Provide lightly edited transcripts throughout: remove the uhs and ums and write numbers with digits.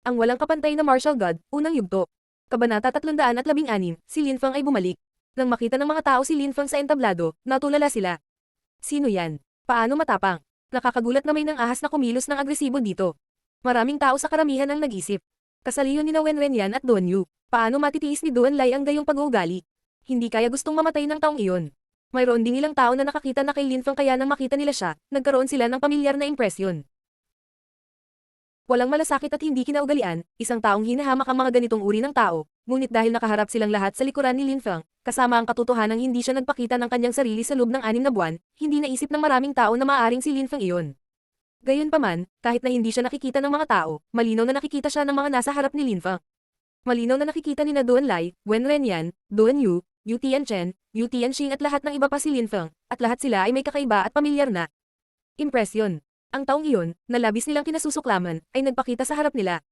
Ang walang kapantay na martial god, unang yugto. Kabanata 316, si Lin Feng ay bumalik. Nang makita ng mga tao si Lin Feng sa entablado, natulala sila. Sino yan? Paano matapang? Nakakagulat na may nang ahas na kumilos ng agresibo dito. Maraming tao sa karamihan ang nag-isip. Kasaliyon ni na Wen Renyan at Duan Yu. Paano matitiis ni Duan Lai ang gayong pag-uugali? Hindi kaya gustong mamatay ng taong iyon. Mayroon ding ilang tao na nakakita na kay Lin Feng kaya nang makita nila siya, nagkaroon sila ng pamilyar na impresyon. Walang malasakit at hindi kinaugalian, isang taong hinahamak ang mga ganitong uri ng tao, ngunit dahil nakaharap silang lahat sa likuran ni Lin Feng, kasama ang katotohanang hindi siya nagpakita ng kanyang sarili sa loob ng 6 na buwan, hindi naisip ng maraming tao na maaaring si Lin Feng iyon. Gayunpaman, kahit na hindi siya nakikita ng mga tao, malinaw na nakikita siya ng mga nasa harap ni Lin Feng. Malinaw na nakikita ni na Duan Lai, Wen Renyan, Duan Yu, Yu Tianchen, Yu Tianxing at lahat ng iba pa si Lin Feng, at lahat sila ay may kakaiba at pamilyar na impresyon. Ang taong iyon, na labis nilang kinasusuklaman, ay nagpakita sa harap nila.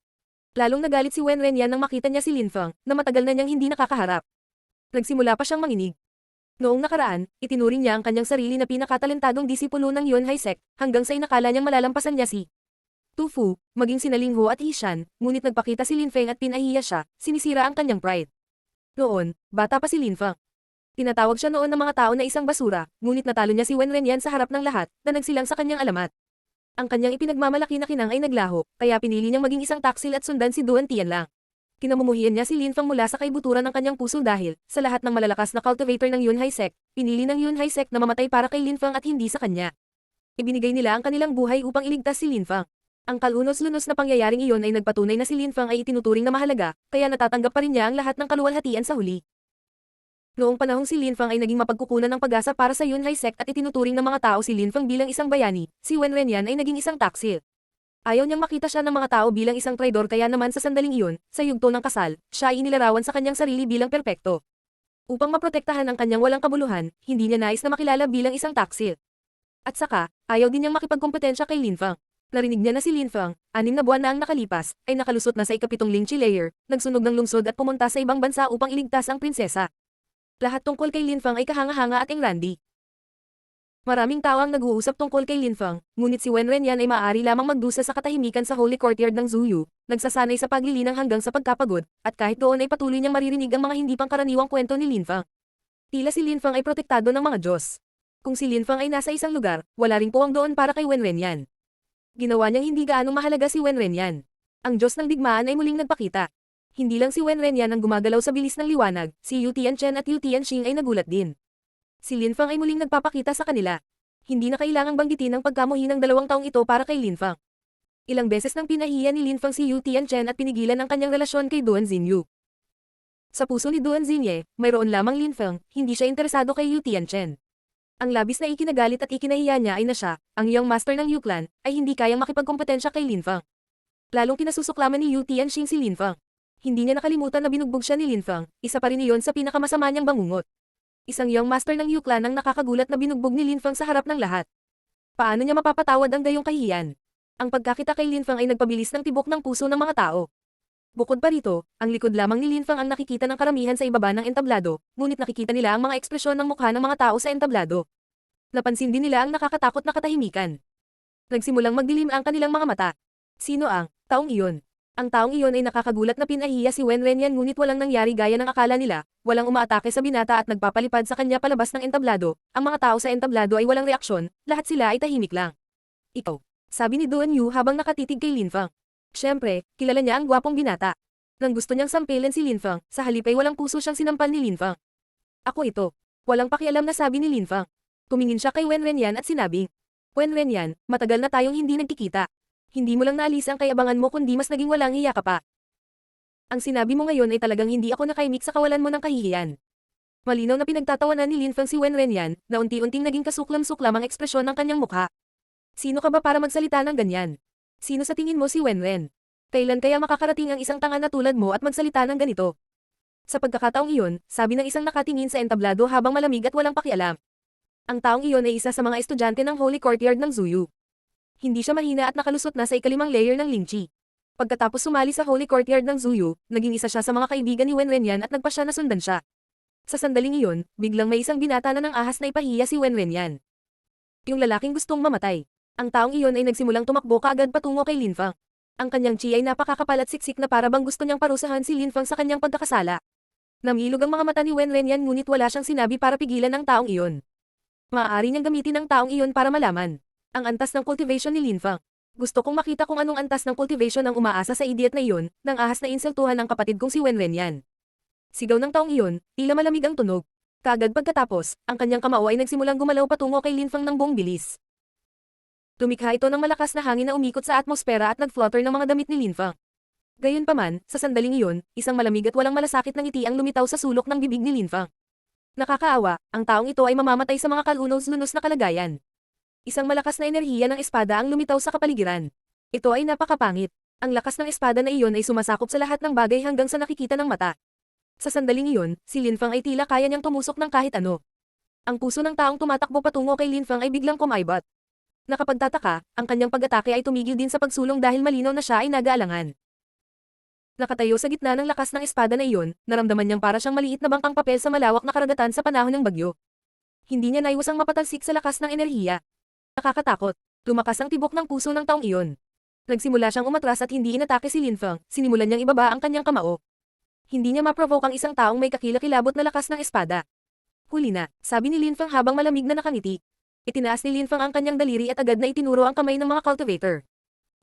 Lalong nagalit si Wen Renyan nang makita niya si Lin Feng, na matagal na niyang hindi nakakaharap. Nagsimula pa siyang manginig. Noong nakaraan, itinuring niya ang kanyang sarili na pinakatalentadong disipulo ng Yunhai Sect, hanggang sa inakala niyang malalampasan niya si Tu Fu, maging sina Ling Ho at He Shan, ngunit nagpakita si Lin Feng at pinahiya siya, sinisira ang kanyang pride. Noon, bata pa si Lin Feng. Tinatawag siya noon ng mga tao na isang basura, ngunit natalo niya si Wen Renyan sa harap ng lahat, na nagsilang sa kanyang alamat. Ang kanyang ipinagmamalaki na kinang ay naglaho, kaya pinili niyang maging isang taksil at sundan si Duan Tian lang. Kinamumuhian niya si Lin Feng mula sa kaibuturan ng kanyang puso dahil, sa lahat ng malalakas na cultivator ng Yunhai Sect, pinili ng Yunhai Sect na mamatay para kay Lin Feng at hindi sa kanya. Ibinigay nila ang kanilang buhay upang iligtas si Lin Feng. Ang kalunos-lunos na pangyayaring iyon ay nagpatunay na si Lin Feng ay itinuturing na mahalaga, kaya natatanggap pa rin niya ang lahat ng kaluwalhatian sa huli. Noong panahong si Lin Feng ay naging mapagkukunan ng pag-asa para sa Yunhai Sect at itinuturing ng mga tao si Lin Feng bilang isang bayani, si Wen Renyan ay naging isang taksil. Ayaw niyang makita siya ng mga tao bilang isang traidor kaya naman sa sandaling iyon, sa yugto ng kasal, siya ay inilarawan sa kanyang sarili bilang perpekto. Upang maprotektahan ang kanyang walang kabuluhan, hindi niya nais na makilala bilang isang taksil. At saka, ayaw din niyang makipagkompetensya kay Lin Feng. Narinig niya na si Lin Feng, 6 na buwan na ang nakalipas, ay nakalusot na sa ika-7 Lingchi layer, nagsunog ng lungsod at pumunta sa ibang bansa upang iligtas ang prinsesa. Lahat tungkol kay Lin Feng ay kahanga-hanga at engrandi. Maraming tao ang nag-uusap tungkol kay Lin Feng, ngunit si Wen Renyan ay maaari lamang magdusa sa katahimikan sa Holy Courtyard ng Zuyu, nagsasanay sa paglilinang hanggang sa pagkapagod, at kahit doon ay patuloy niyang maririnig ang mga hindi pangkaraniwang kwento ni Lin Feng. Tila si Lin Feng ay protektado ng mga Diyos. Kung si Lin Feng ay nasa isang lugar, wala ring puwang doon para kay Wen Renyan. Ginawa niyang hindi gaanong mahalaga si Wen Renyan. Ang Diyos ng digmaan ay muling nagpakita. Hindi lang si Wen Renyan ang gumagalaw sa bilis ng liwanag, si Yu Tianchen at Yu Tianxing ay nagulat din. Si Lin Feng ay muling nagpapakita sa kanila. Hindi na kailangang banggitin ang pagkamuhi ng 2 taong ito para kay Lin Feng. Ilang beses nang pinahiya ni Lin Feng si Yu Tianchen at pinigilan ang kanyang relasyon kay Duan Xinyu. Sa puso ni Duan Xinye, mayroon lamang Lin Feng, hindi siya interesado kay Yu Tianchen. Ang labis na ikinagalit at ikinahiya niya ay na siya, ang young master ng Yu Clan, ay hindi kayang makipagkompetensya kay Lin Feng. Lalong kinasusuklaman ni Yu Tianxing si Lin Feng. Hindi niya nakalimutan na binugbog siya ni Lin Feng, isa pa rin iyon sa pinakamasama niyang bangungot. Isang young master ng Yu Clan ang nakakagulat na binugbog ni Lin Feng sa harap ng lahat. Paano niya mapapatawad ang gayong kahihiyan? Ang pagkakita kay Lin Feng ay nagpabilis ng tibok ng puso ng mga tao. Bukod pa rito, ang likod lamang ni Lin Feng ang nakikita ng karamihan sa ibaba ng entablado, ngunit nakikita nila ang mga ekspresyon ng mukha ng mga tao sa entablado. Napansin din nila ang nakakatakot na katahimikan. Nagsimulang magdilim ang kanilang mga mata. Sino ang taong iyon? Ang taong iyon ay nakakagulat na pinahiya si Wen Renyan ngunit walang nangyari gaya ng akala nila, walang umaatake sa binata at nagpapalipad sa kanya palabas ng entablado, ang mga tao sa entablado ay walang reaksyon, lahat sila ay tahimik lang. Ikaw, sabi ni Duan Yu habang nakatitig kay Lin Feng. Siyempre, kilala niya ang gwapong binata. Nang gusto niyang sampilin si Lin Feng, sa halip ay walang puso siyang sinampal ni Lin Feng. Ako ito. Walang pakialam na sabi ni Lin Feng. Tumingin siya kay Wen Renyan at sinabing, Wen Renyan, matagal na tayong hindi nagkikita. Hindi mo lang naalis ang kayabangan mo kundi mas naging walang hiya ka pa. Ang sinabi mo ngayon ay talagang hindi ako nakaimik sa kawalan mo ng kahihiyan. Malinaw na pinagtatawanan ni Lin Feng si Wen Renyan, na unti-unting naging kasuklam-suklam ang ekspresyon ng kanyang mukha. Sino ka ba para magsalita ng ganyan? Sino sa tingin mo si Wen Ren? Kailan kaya makakarating ang isang tanga na tulad mo at magsalita ng ganito? Sa pagkakataong iyon, sabi ng isang nakatingin sa entablado habang malamig at walang pakialam. Ang taong iyon ay isa sa mga estudyante ng Holy Courtyard ng Zuyu. Hindi siya mahina at nakalusot na sa ika-5 layer ng Lingchi. Pagkatapos sumali sa Holy Courtyard ng Zuyu, naging isa siya sa mga kaibigan ni Wen Renyan at nagpa siya na sundan siya. Sa sandaling iyon, biglang may isang binata na ng ahas na ipahiya si Wen Renyan. Yung lalaking gustong mamatay. Ang taong iyon ay nagsimulang tumakbo kaagad patungo kay Lin Feng. Ang kanyang chi ay napakakapal at siksik na para bang gusto niyang parusahan si Lin Fang sa kanyang pagkakasala. Namilog ang mga mata ni Wen Renyan ngunit wala siyang sinabi para pigilan ang taong iyon. Maaari niyang gamitin ang taong iyon para malaman ang antas ng cultivation ni Lin Fang. Gusto kong makita kung anong antas ng cultivation ang umaasa sa idiot na iyon, nang ahas na insultuhan ng kapatid kong si Wen Renyan. Sigaw ng taong iyon, tila malamig ang tunog. Kaagad pagkatapos, ang kanyang kamao ay nagsimulang gumalaw patungo kay Lin Fang ng buong bilis. Tumikha ito ng malakas na hangin na umikot sa atmosfera at nag-flutter ng mga damit ni Lin Fang. Gayunpaman, sa sandaling iyon, isang malamig at walang malasakit na ngiti ang lumitaw sa sulok ng bibig ni Lin Fang. Nakakaawa, ang taong ito ay mamamatay sa mga kalunos-lunos na kalagayan. Isang malakas na enerhiya ng espada ang lumitaw sa kapaligiran. Ito ay napakapangit. Ang lakas ng espada na iyon ay sumasakop sa lahat ng bagay hanggang sa nakikita ng mata. Sa sandaling iyon, si Lin Fang ay tila kaya niyang tumusok ng kahit ano. Ang puso ng taong tumatakbo patungo kay Lin Fang ay biglang kumaibot. Nakapagtataka, ang kanyang pag-atake ay tumigil din sa pagsulong dahil malinaw na siya ay nag-aalangan. Nakatayo sa gitna ng lakas ng espada na iyon, naramdaman niyang para siyang maliit na bangkang papel sa malawak na karagatan sa panahon ng bagyo. Hindi niya naiwasang mapatalsik sa lakas ng enerhiya. Nakakatakot. Lumakas ang tibok ng puso ng taong iyon. Nagsimula siyang umatras at hindi inatake si Lin Fang, sinimulan niyang ibaba ang kanyang kamao. Hindi niya ma-provoke ang isang taong may kakilakilabot na lakas ng espada. Huli na, sabi ni Lin Fang habang malamig na nakangiti. Itinaas ni Lin Fang ang kanyang daliri at agad na itinuro ang kamay ng mga cultivator.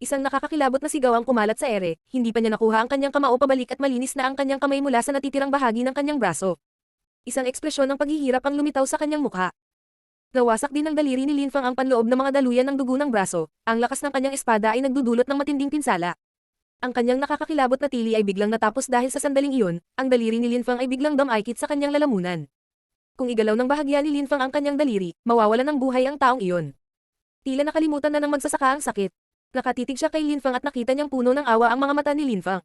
Isang nakakakilabot na sigaw ang kumalat sa ere, hindi pa niya nakuha ang kanyang kamao pabalik at malinis na ang kanyang kamay mula sa natitirang bahagi ng kanyang braso. Isang ekspresyon ng paghihirap ang lumitaw sa kanyang mukha. Nawasak din ng daliri ni Lin Fang ang panloob ng mga daluyan ng dugo ng braso, ang lakas ng kanyang espada ay nagdudulot ng matinding pinsala. Ang kanyang nakakakilabot na tili ay biglang natapos dahil sa sandaling iyon, ang daliri ni Lin Fang ay biglang dumaikit sa kanyang lalamunan. Kung igalaw ng bahagya ni Lin Fang ang kanyang daliri, mawawalan ng buhay ang taong iyon. Tila nakalimutan na ng magsasaka ang sakit. Nakatitig siya kay Lin Fang at nakita niyang puno ng awa ang mga mata ni Lin Fang.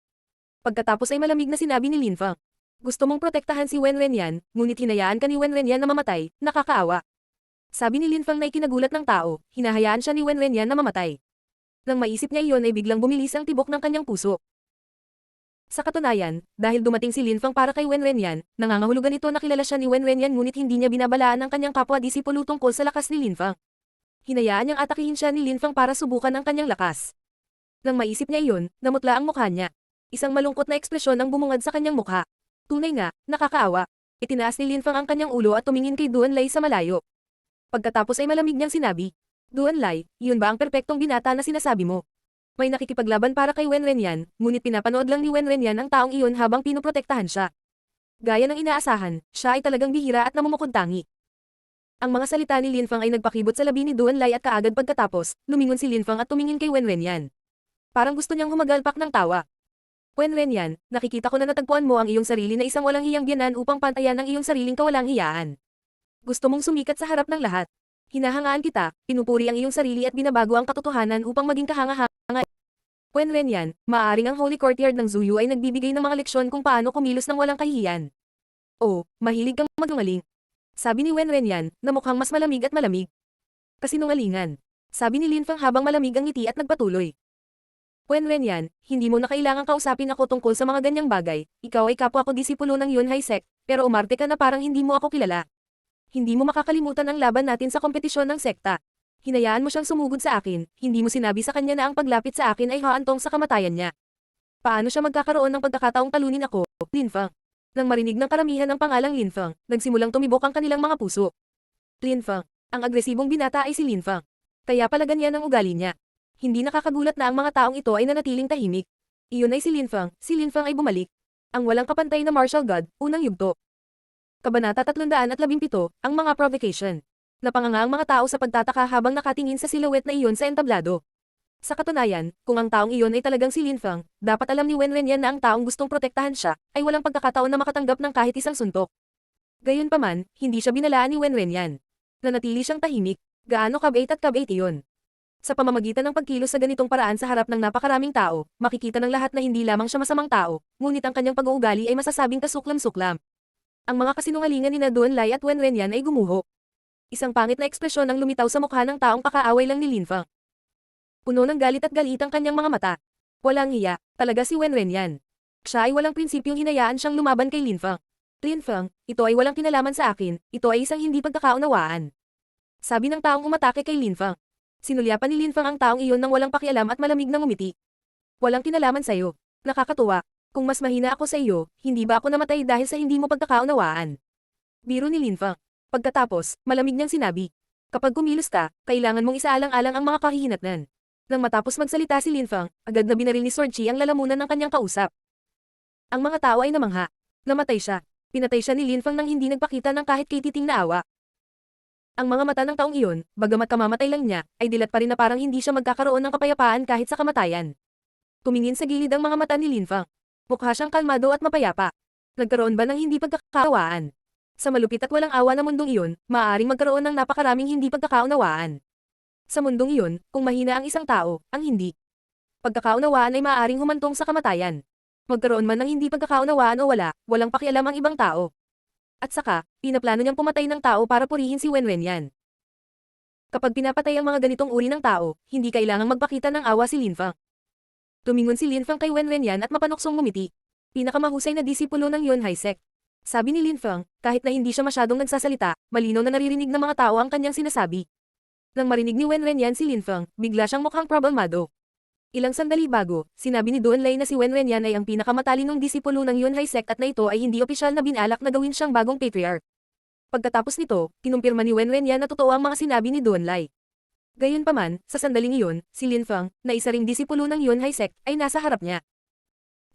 Pagkatapos ay malamig na sinabi ni Lin Fang. Gusto mong protektahan si Wen Renyan, ngunit hinayaan ka ni Wen Renyan na mamatay, nakakaawa. Sabi ni Lin Fang na ikinagulat ng tao, hinahayaan siya ni Wen Renyan na mamatay. Nang maisip niya iyon ay biglang bumilis ang tibok ng kanyang puso. Sa katunayan, dahil dumating si Lin Fang para kay Wen Renyan, nangangahulugan ito na kilala siya ni Wen Renyan ngunit hindi niya binabalaan ang kanyang kapwa-disipulo tungkol sa lakas ni Lin Fang. Hinayaan niyang atakihin siya ni Lin Fang para subukan ang kanyang lakas. Nang maisip niya iyon, namutla ang mukha niya. Isang malungkot na ekspresyon ang bumungad sa kanyang mukha. Tunay nga, nakakaawa. Itinaas ni Lin Fang ang kanyang ulo at tumingin kay Duan Lai sa malayo. Pagkatapos ay malamig niyang sinabi, Duan Lai, iyon ba ang perpektong binata na sinasabi mo? May nakikipaglaban para kay Wen Renyan, ngunit pinapanood lang ni Wen Renyan ang taong iyon habang pinoprotektahan siya. Gaya ng inaasahan, siya ay talagang bihira at namumukod-tangi. Ang mga salita ni Lin Fang ay nagpakibot sa labi ni Duan Lai at kaagad pagkatapos, lumingon si Lin Fang at tumingin kay Wen Renyan. Parang gusto niyang humagalpak ng tawa. Wen Renyan, nakikita ko na natagpuan mo ang iyong sarili na isang walang hiyang biyanan upang pantayan ang iyong sariling kawalang hiyaan. Gusto mong sumikat sa harap ng lahat. Hinahangaan kita, pinupuri ang iyong sarili at binabago ang katotohanan upang maging kahanga-hanga. Wen Renyan, maaaring ang Holy Courtyard ng Zuyu ay nagbibigay ng mga leksyon kung paano kumilos ng walang kahihiyan. Oh, mahilig kang magungaling. Sabi ni Wen Renyan, na mukhang mas malamig at malamig. Kasinungalingan. Sabi ni Lin Fang habang malamig ang ngiti at nagpatuloy. Wen Renyan, hindi mo na kailangang kausapin ako tungkol sa mga ganyang bagay, ikaw ay kapwa ko disipulo ng Yunhai Sect, pero umarte ka na parang hindi mo ako kilala. Hindi mo makakalimutan ang laban natin sa kompetisyon ng sekta. Hinayaan mo siyang sumugod sa akin, hindi mo sinabi sa kanya na ang paglapit sa akin ay haantong sa kamatayan niya. Paano siya magkakaroon ng pagkakataong talunin ako, Lin Fang? Nang marinig ng karamihan ng pangalang Lin Fang, nagsimulang tumibok ang kanilang mga puso. Lin Fang, ang agresibong binata ay si Lin Fang. Kaya pala ganyan ang ugali niya. Hindi nakakagulat na ang mga taong ito ay nanatiling tahimik. Iyon ay si Lin Fang ay bumalik. Ang walang kapantay na martial god, unang yugto. Kabanata 317, ang mga provocation. Napanganga ang mga tao sa pagtataka habang nakatingin sa silhouette na iyon sa entablado. Sa katunayan, kung ang taong iyon ay talagang si Lin Fang, dapat alam ni Wen Renyan na ang taong gustong protektahan siya, ay walang pagkakataon na makatanggap ng kahit isang suntok. Gayunpaman, hindi siya binalaan ni Wen Renyan. Nanatili siyang tahimik, gaano kabait at kabait iyon. Sa pamamagitan ng pagkilos sa ganitong paraan sa harap ng napakaraming tao, makikita ng lahat na hindi lamang siya masamang tao, ngunit ang kanyang pag-uugali ay masasabing kasuklam-suklam. Ang mga kasinungalingan ni Duan Lai at Wen Renyan ay gumuho. Isang pangit na ekspresyon ang lumitaw sa mukha ng taong kakaaway lang ni Lin Fang. Puno ng galit at galit ang kanyang mga mata. Walang hiya, talaga si Wen Renyan. Siya ay walang prinsipyong hinayaan siyang lumaban kay Lin Fang. Lin Fang, ito ay walang kinalaman sa akin, ito ay isang hindi pagkakaunawaan. Sabi ng taong umatake kay Lin Fang. Sinulyapan ni Lin Fang ang taong iyon ng walang pakialam at malamig na ngumiti. Walang kinalaman sa'yo. Nakakatuwa. Kung mas mahina ako sa iyo, hindi ba ako namatay dahil sa hindi mo pagkakaunawaan? Biro ni Linfang. Pagkatapos, malamig niyang sinabi. Kapag kumilos ka, kailangan mong isaalang-alang ang mga kahihinatnan. Nang matapos magsalita si Linfang, agad na binaril ni Sword Chi ang lalamunan ng kanyang kausap. Ang mga tao ay namangha. Namatay siya. Pinatay siya ni Linfang nang hindi nagpakita ng kahit kititing na awa. Ang mga mata ng taong iyon, bagamat kamamatay lang niya, ay dilat pa rin na parang hindi siya magkakaroon ng kapayapaan kahit sa kamatayan. Tumingin sa gilid ang mga mata ni Linfang. Mukha siyang kalmado at mapayapa. Nagkaroon ba ng hindi pagkakaunawaan? Sa malupit at walang awa na mundong iyon, maaaring magkaroon ng napakaraming hindi pagkakaunawaan. Sa mundong iyon, kung mahina ang isang tao, ang hindi pagkakaunawaan ay maaaring humantong sa kamatayan. Magkaroon man ng hindi pagkakaunawaan o wala, walang pakialam ang ibang tao. At saka, pinaplano niyang pumatay ng tao para purihin si Wen Wenyan. Kapag pinapatay ang mga ganitong uri ng tao, hindi kailangang magpakita ng awa si Linfang. Tumingon si Linfang kay Wen Wenyan at mapanuksong ngumiti. Pinakamahusay na disipulo ng Yunhai Sect. Sabi ni Linfang, kahit na hindi siya masyadong nagsasalita, malinaw na naririnig ng mga tao ang kanyang sinasabi. Nang marinig ni Wen Wenyan si Linfang, bigla siyang mukhang problemado. Ilang sandali bago, sinabi ni Duan Lei na si Wen Wenyan ay ang pinakamatalinong disipulo ng Yunhai Sect at na ito ay hindi opisyal na binalak na gawin siyang bagong patriarch. Pagkatapos nito, kinumpirma ni Wen Wenyan na totoo ang mga sinabi ni Duan Lei. Gayunpaman, sa sandaling iyon, si Linfang, na isa ring disipulo ng Yunhai Sect, ay nasa harap niya.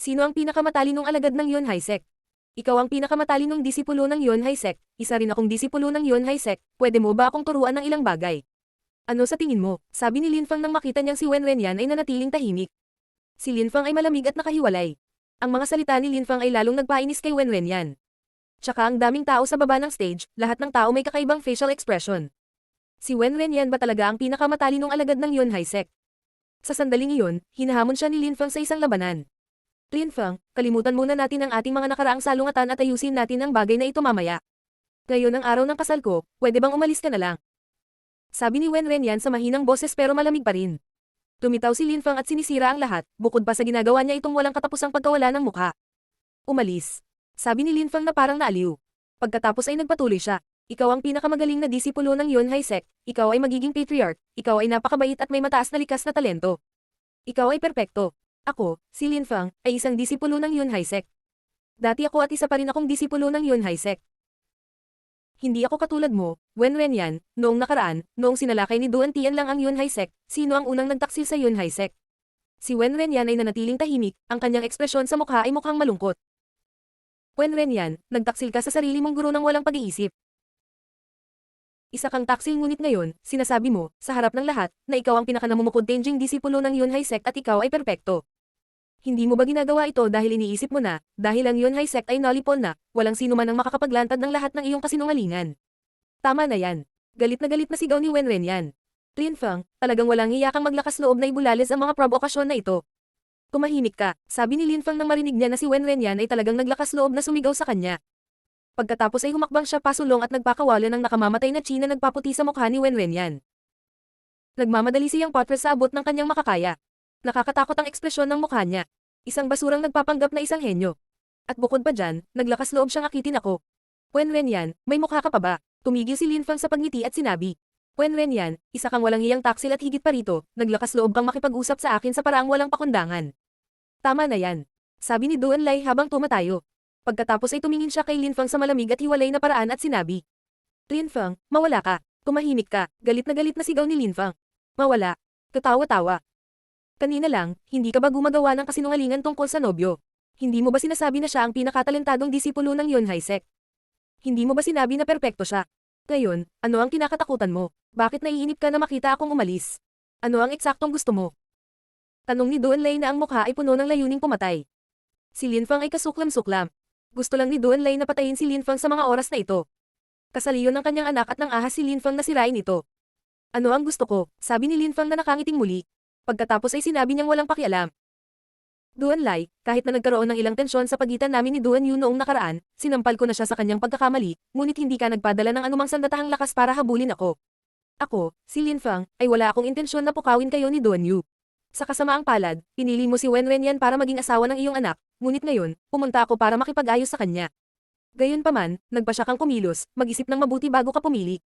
Sino ang pinakamatalinong alagad ng Yunhai Sect? Ikaw ang pinakamatalinong disipulo ng Yunhai Sect, isa rin akong disipulo ng Yunhai Sect, pwede mo ba akong turuan ng ilang bagay? Ano sa tingin mo? Sabi ni Linfang nang makita niyang si Wen Wenyan ay nanatiling tahimik. Si Linfang ay malamig at nakahiwalay. Ang mga salita ni Linfang ay lalong nagpainis kay Wen Wenyan. Tsaka ang daming tao sa baba ng stage, lahat ng tao may kakaibang facial expression. Si Wen Wenyan ba talaga ang pinakamatalinong alagad ng Yunhai Sect? Sa sandaling iyon, hinahamon siya ni Linfang sa isang labanan. Linfang, kalimutan muna natin ang ating mga nakaraang salungatan at ayusin natin ang bagay na ito mamaya. Ngayon ang araw ng kasal ko, pwede bang umalis ka na lang? Sabi ni Wen Wenyan sa mahinang boses pero malamig pa rin. Tumitaw si Linfang at sinisira ang lahat, bukod pa sa ginagawa niya itong walang katapusang pagkawala ng mukha. Umalis. Sabi ni Linfang na parang naaliw. Pagkatapos ay nagpatuloy siya. Ikaw ang pinakamagaling na disipulo ng Yunhai Sect, ikaw ay magiging patriarch, ikaw ay napakabait at may mataas na likas na talento. Ikaw ay perpekto. Ako, si Linfang, ay isang disipulo ng Yunhai Sect. Dati ako at isa pa rin akong disipulo ng Yunhai Sect. Hindi ako katulad mo, Wen Wenyan, noong nakaraan, noong sinalakay ni Duan Tian lang ang Yunhai Sect, sino ang unang nagtaksil sa Yunhai Sect? Si Wen Wenyan ay nanatiling tahimik, ang kanyang ekspresyon sa mukha ay mukhang malungkot. Wen Wenyan, nagtaksil ka sa sarili mong guro ng walang pag-iisip. Isa kang taksil ngunit ngayon, sinasabi mo, sa harap ng lahat, na ikaw ang pinakanamumukod-tenging disipulo ng Yunhai Sect at ikaw ay perpekto. Hindi mo ba ginagawa ito dahil iniisip mo na, dahil ang Yunhai Sect ay nullipol na, walang sino man ang makakapaglantad ng lahat ng iyong kasinungalingan. Tama na yan. Galit na sigaw ni Wen Wenyan. Linfang, talagang walang hiyakang maglakas loob na ibulalis ang mga provokasyon na ito. Tumahimik ka, sabi ni Linfang nang marinig niya na si Wen Wenyan ay talagang naglakas loob na sumigaw sa kanya. Pagkatapos ay humakbang siya pasulong at nagpakawala ng nakamamatay na China nagpaputi sa mukha ni Wen Wenyan. Nagmamadali siyang potras sa abot ng kanyang makakaya. Nakakatakot ang ekspresyon ng mukha niya. Isang basurang nagpapanggap na isang henyo. At bukod pa dyan, naglakas loob siyang akitin ako. Wen Wenyan, may mukha ka pa ba? Tumigil si Linfang sa pagngiti at sinabi. Wen Wenyan, isa kang walang hiyang taksil at higit pa rito, naglakas loob kang makipag-usap sa akin sa paraang walang pakundangan. Tama na yan. Sabi ni Duan Lei habang tumatayo. Pagkatapos ay tumingin siya kay Linfang sa malamig at hiwalay na paraan at sinabi. Linfang, mawala ka. Tumahimik ka. Galit na sigaw ni Linfang. Mawala. Katawa-tawa. Kanina lang, hindi ka ba gumagawa ng kasinungalingan tungkol sa nobyo? Hindi mo ba sinasabi na siya ang pinakatalentadong disipulo ng Yunhai Sect? Hindi mo ba sinabi na perpekto siya? Ngayon, ano ang kinakatakutan mo? Bakit naiinip ka na makita akong umalis? Ano ang eksaktong gusto mo? Tanong ni Duan Lei na ang mukha ay puno ng layuning pumatay. Si Linfang ay kasuklam-suklam. Gusto lang ni Duan Lei na patayin si Linfang sa mga oras na ito. Kasaliyon ng kanyang anak at ng ahas si Linfang na sirain ito. Ano ang gusto ko? Sabi ni Linfang na nakangiting muli. Pagkatapos ay sinabi niyang walang pakialam. Duan Lei, kahit na nagkaroon ng ilang tensyon sa pagitan namin ni Duan Yu noong nakaraan, sinampal ko na siya sa kanyang pagkakamali, ngunit hindi ka nagpadala ng anumang sandatahang lakas para habulin ako. Ako, si Linfang, ay wala akong intensyon na pukawin kayo ni Duan Yu. Sa kasamaang palad, pinili mo si Wen Wenyan para maging asawa ng iyong anak, ngunit ngayon, pumunta ako para makipag-ayos sa kanya. Gayunpaman, nagpa siya kang kumilos, mag-isip ng mabuti bago ka pumili.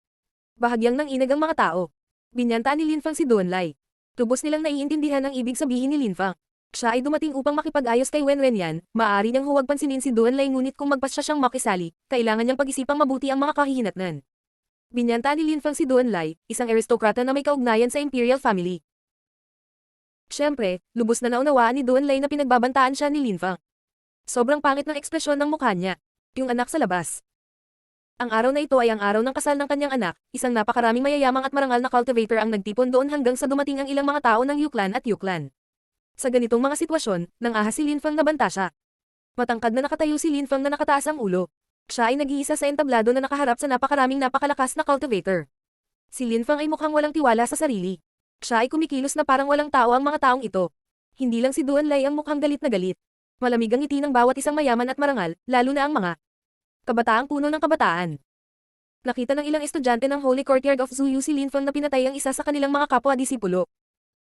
Bahagyang nang inag ang mga tao. Binyantaan ni Linfang si Duan Lei. Tubos nilang naiintindihan ang ibig sabihin ni Linfang. Siya ay dumating upang makipag-ayos kay Wen Renyan, maaari niyang huwag pansinin si Duan Lai ngunit kung magpasya siyang makisali, kailangan niyang pag-isipang mabuti ang mga kahihinatnan. Binyanta ni Lin Feng si Duan Lai, isang aristokrata na may kaugnayan sa imperial family. Siyempre, lubos na naunawaan ni Duan Lai na pinagbabantaan siya ni Lin Feng. Sobrang pangit ng ekspresyon ng mukha niya. Yung anak sa labas. Ang araw na ito ay ang araw ng kasal ng kanyang anak, isang napakaraming mayayamang at marangal na cultivator ang nagtipon doon hanggang sa dumating ang ilang mga tao ng Yuklan at Yuklan. Sa ganitong mga sitwasyon, nang ahas si Lin Feng nabanta siya. Matangkad na nakatayo si Lin Feng na nakataas ang ulo. Siya ay nag-iisa sa entablado na nakaharap sa napakaraming napakalakas na cultivator. Si Lin Feng ay mukhang walang tiwala sa sarili. Siya ay kumikilos na parang walang tao ang mga taong ito. Hindi lang si Duan Lai ang mukhang galit na galit. Malamig ang ngiti ng bawat isang mayaman at marangal, lalo na ang mga kabataang puno ng kabataan. Nakita ng ilang estudyante ng Holy Courtyard of Zuyu si Lin Feng na pinatay ang isa sa kanilang mga kapwa-disipulo.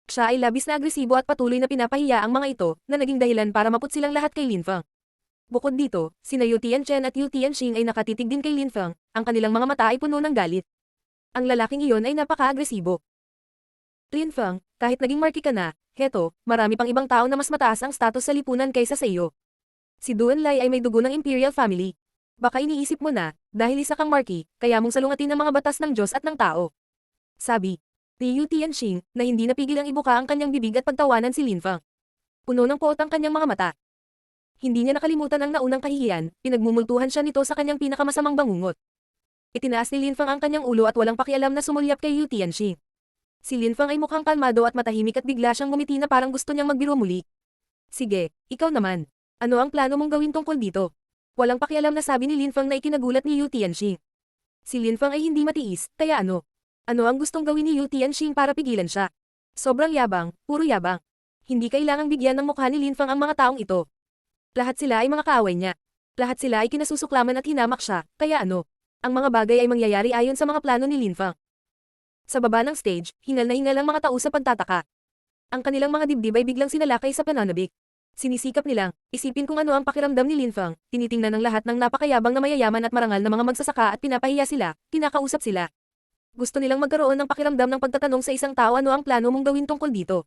Siya ay labis na agresibo at patuloy na pinapahiya ang mga ito, na naging dahilan para maput silang lahat kay Lin Feng. Bukod dito, sina Yu Tianchen at Yu Tianxing ay nakatitig din kay Lin Feng, ang kanilang mga mata ay puno ng galit. Ang lalaking iyon ay napaka-agresibo. Lin Feng, kahit naging marki ka na, heto, marami pang ibang tao na mas mataas ang status sa lipunan kaysa sa iyo. Si Duan Lai ay may dugo ng imperial family. Baka iniisip mo na, dahil isa kang marki, kaya mong salungatin ang mga batas ng Diyos at ng tao. Sabi ni Yu Tianxing, na hindi napigil ang ibuka ang kanyang bibig at pagtawanan si Lin Feng. Puno ng poot ang kanyang mga mata. Hindi niya nakalimutan ang naunang kahihiyan, pinagmumultuhan siya nito sa kanyang pinakamasamang bangungot. Itinaas ni Lin Feng ang kanyang ulo at walang pakialam na sumulyap kay Yu Tianxing. Si Lin Feng ay mukhang kalmado at matahimik at bigla siyang ngumiti na parang gusto niyang magbiro muli. Sige, ikaw naman. Ano ang plano mong gawin tungkol dito? Walang pakialam na sabi ni Lin Feng na ikinagulat ni Yu Tianxing. Si Lin Feng ay hindi matiis, kaya ano? Ano ang gustong gawin ni Yu Tianxing para pigilan siya? Sobrang yabang, puro yabang. Hindi kailangang bigyan ng mukha ni Lin Feng ang mga taong ito. Lahat sila ay mga kaaway niya. Lahat sila ay kinasusuklaman at hinamak siya, kaya ano? Ang mga bagay ay mangyayari ayon sa mga plano ni Lin Feng. Sa baba ng stage, hingal na hingal ang mga tao sa pagtataka. Ang kanilang mga dibdib ay biglang sinalakay sa pananabik. Sinisikap nilang, isipin kung ano ang pakiramdam ni Lin Feng, tinitingnan ng lahat ng napakayabang na mayayaman at marangal na mga magsasaka at pinapahiya sila, kinakausap sila. Gusto nilang magkaroon ng pakiramdam ng pagtatanong sa isang tao ano ang plano mong gawin tungkol dito.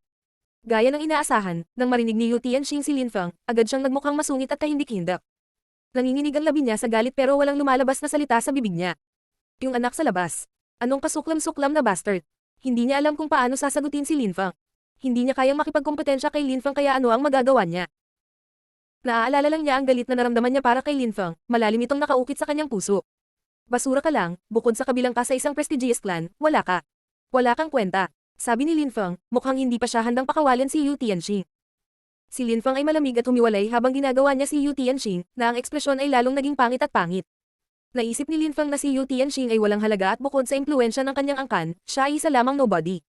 Gaya ng inaasahan, nang marinig ni Yu Tianxing si Lin Feng, agad siyang nagmukhang masungit at kahindik-hindak. Nanginginig ang labi niya sa galit pero walang lumalabas na salita sa bibig niya. Yung anak sa labas. Anong kasuklam-suklam na bastard? Hindi niya alam kung paano sasagutin si Lin Feng. Hindi niya kayang makipagkompetensya kay Lin Feng kaya ano ang magagawa niya. Naaalala lang niya ang galit na naramdaman niya para kay Lin Feng, malalim itong nakaukit sa kanyang puso. Basura ka lang, bukod sa kabilang ka sa isang prestigious clan, wala ka. Wala kang kwenta. Sabi ni Lin Feng, mukhang hindi pa siya handang pakawalan si Yu Tianxing. Si Lin Feng ay malamig at humiwalay habang ginagawa niya si Yu Tianxing, na ang ekspresyon ay lalong naging pangit at pangit. Naisip ni Lin Feng na si Yu Tianxing ay walang halaga at bukod sa impluensya ng kanyang angkan, siya ay isa lamang nobody.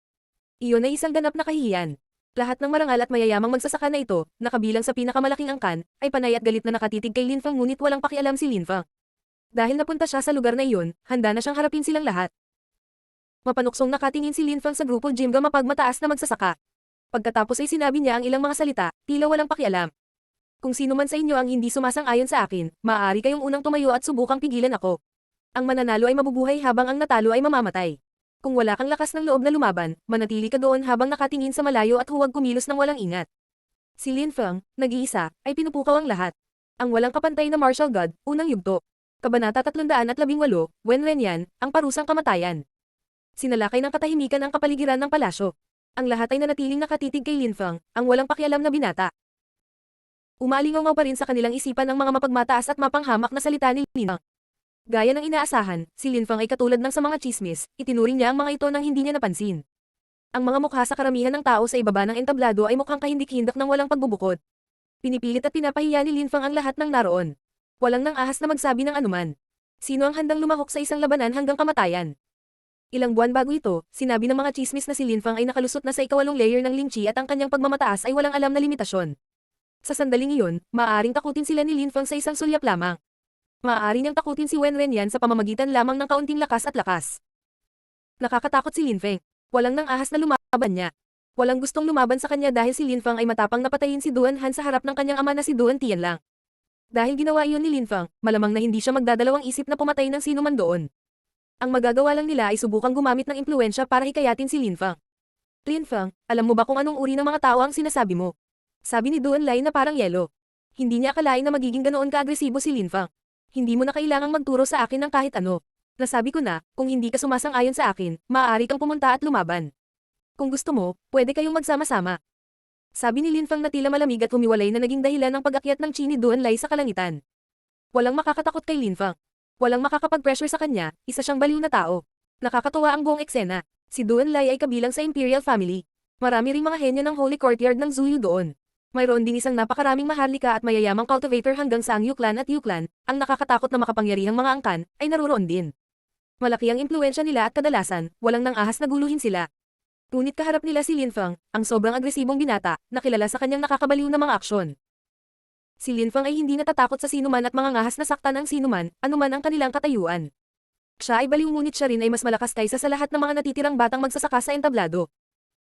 Iyon ay isang ganap na kahihiyan. Lahat ng marangal at mayayamang magsasaka na ito, nakabilang sa pinakamalaking angkan, ay panay at galit na nakatitig kay Lin Feng ngunit walang pakialam si Lin Feng. Dahil napunta siya sa lugar na iyon, handa na siyang harapin silang lahat. Mapanuksong nakatingin si Lin Feng sa grupo Jimga mapagmataas na magsasaka. Pagkatapos ay sinabi niya ang ilang mga salita, tila walang pakialam. Kung sino man sa inyo ang hindi sumasang-ayon sa akin, maaari kayong unang tumayo at subukang pigilan ako. Ang mananalo ay mabubuhay habang ang natalo ay mamamatay. Kung wala kang lakas ng loob na lumaban, manatili ka doon habang nakatingin sa malayo at huwag kumilos ng walang ingat. Si Lin Feng, nag-iisa, ay pinupukaw ang lahat. Ang walang kapantay na martial god, unang yugto. Kabanata 318, Wen Renyan, ang parusang kamatayan. Sinalakay ng katahimikan ang kapaligiran ng palasyo. Ang lahat ay nanatiling nakatitig kay Lin Feng, ang walang pakialam na binata. Umalingaw pa rin sa kanilang isipan ang mga mapagmataas at mapanghamak na salita ni Lin Feng. Gaya ng inaasahan, si Lin Feng ay katulad ng sa mga chismis, itinuring niya ang mga ito nang hindi niya napansin. Ang mga mukha sa karamihan ng tao sa ibaba ng entablado ay mukhang kahindik-hindak ng walang pagbubukod. Pinipilit at pinapahiya ni Lin Feng ang lahat ng naroon. Walang nang ahas na magsabi ng anuman. Sino ang handang lumahok sa isang labanan hanggang kamatayan? Ilang buwan bago ito, sinabi ng mga chismis na si Lin Feng ay nakalusot na sa ikawalong layer ng Ling Chi at ang kanyang pagmamataas ay walang alam na limitasyon. Sa sandaling iyon, maaaring takutin sila ni Lin Feng sa isang sulyap lamang. Maaari niyang takutin si Wen Renyan sa pamamagitan lamang ng kaunting lakas at lakas. Nakakatakot si Lin Feng. Walang nang ahas na lumaban niya. Walang gustong lumaban sa kanya dahil si Lin Feng ay matapang na patayin si Duan Han sa harap ng kanyang ama na si Duan Tianlang. Dahil ginawa iyon ni Lin Feng, malamang na hindi siya magdadalawang isip na pumatay ng sino man doon. Ang magagawa lang nila ay subukang gumamit ng impluensya para hikayatin si Lin Feng. Lin Feng, alam mo ba kung anong uri ng mga tao ang sinasabi mo? Sabi ni Duan Lai na parang yelo. Hindi niya akalain na magiging ganoon ka-agresibo si Lin Fang. Hindi mo na kailangang magturo sa akin ng kahit ano. Nasabi ko na, kung hindi ka sumasang-ayon sa akin, maaari kang pumunta at lumaban. Kung gusto mo, pwede kayong magsama-sama. Sabi ni Lin Fang na tila malamig at humiwalay na naging dahilan ng pag-akyat ng chi ni Duan Lai sa kalangitan. Walang makakatakot kay Lin Fang. Walang makakapag-pressure sa kanya, isa siyang baliw na tao. Nakakatuwa ang buong eksena. Si Duan Lai ay kabilang sa Imperial Family. Marami ring mga henyo ng Holy Courtyard ng Zuyu doon. Mayroon din isang napakaraming maharlika at mayayamang cultivator hanggang sa ang Yu Clan at Yu Clan, ang nakakatakot na makapangyarihang mga angkan, ay naruroon din. Malaki ang impluensya nila at kadalasan, walang nang ahas na guluhin sila. Ngunit kaharap nila si Lin Fang, ang sobrang agresibong binata, na kilala sa kanyang nakakabaliw na mga aksyon. Si Lin Fang ay hindi natatakot sa sinuman at mga ngahas na saktan ang sinuman, anuman ang kanilang katayuan. Siya ay baliw ngunit siya rin ay mas malakas kaysa sa lahat ng mga natitirang batang magsasaka sa entablado.